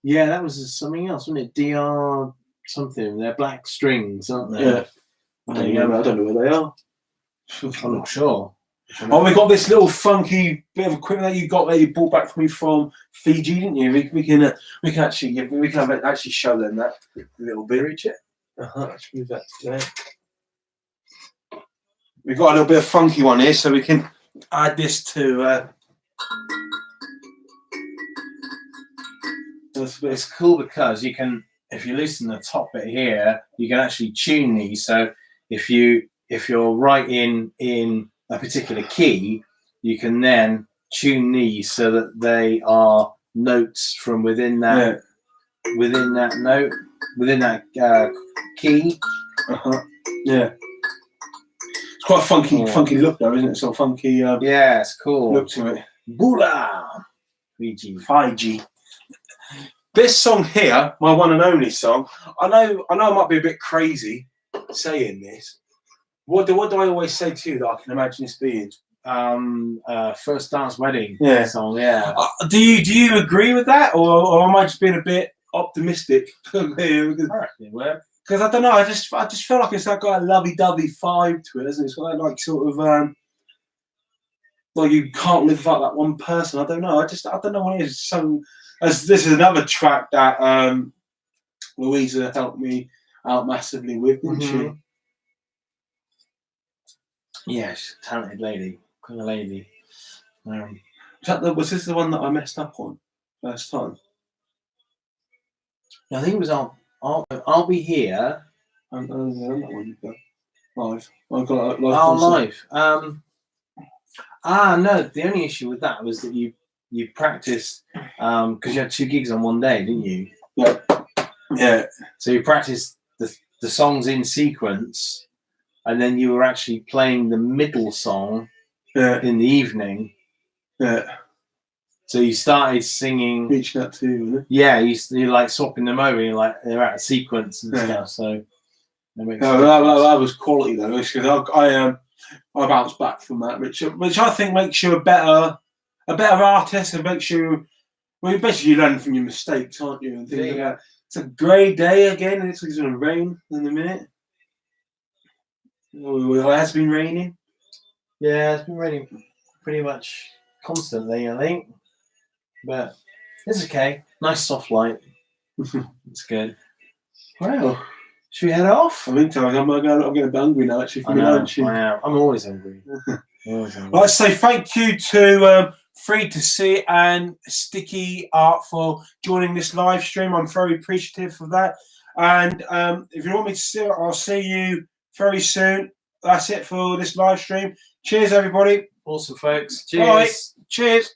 Yeah, that was something else, wasn't it? DR something. They're black strings, aren't they? Yeah. I don't know where they are. I'm not sure. Oh, we got this little funky bit of equipment that you got there. You brought back for me from Fiji, didn't you? We can actually show them that a little bit. Reach it. Let's move that today. We've got a little bit of funky one here, so we can add this to. It's cool because you can, if you loosen the top bit here, you can actually tune these. So if you're writing in a particular key, you can then tune these so that they are notes from within that key. Yeah, it's quite a funky look though, isn't it? So funky. Yeah, it's cool. Look to it. Bula 5G. This song here, my one and only song. I know I might be a bit crazy saying this. What do I always say to you that I can imagine this being? First Dance Wedding song, yeah. Do you agree with that, or am I just being a bit optimistic? Because I don't know, I just feel like it's got a lovey-dovey vibe to it, isn't it? It's got that like sort of like you can't live without that one person. I don't know. I don't know what it is. This is another track that Louisa helped me out massively with, didn't she? Yes, talented lady, kind of lady. Was this the one that I messed up on first time? I think it was I'll Be Here. That one, live. Live. No, the only issue with that was that you practiced because you had 2 gigs on one day, didn't you? Yeah. So you practiced the songs in sequence, and then you were actually playing the middle song in the evening. Yeah. So you started singing. Reaching out to you, wasn't it? Yeah, you're like swapping them over. You're like they're out of sequence and stuff. So that was quality though, because I bounced back from that, which I think makes you a better artist, and makes you basically you learn from your mistakes, aren't you? And things like that. It's a grey day again, and it's going to rain in a minute. It has been raining. Yeah, it's been raining pretty much constantly, I think. But it's okay. Nice soft light. It's good. Well, should we head off? I think so. I'm getting hungry now, actually, for my lunch. I am. I'm always hungry. I'd say thank you to Free to See and Sticky Art for joining this live stream. I'm very appreciative of that. And if you want me to see it, I'll see you very soon. That's it for this live stream. Cheers, everybody. Awesome, folks. Cheers. Bye. Cheers.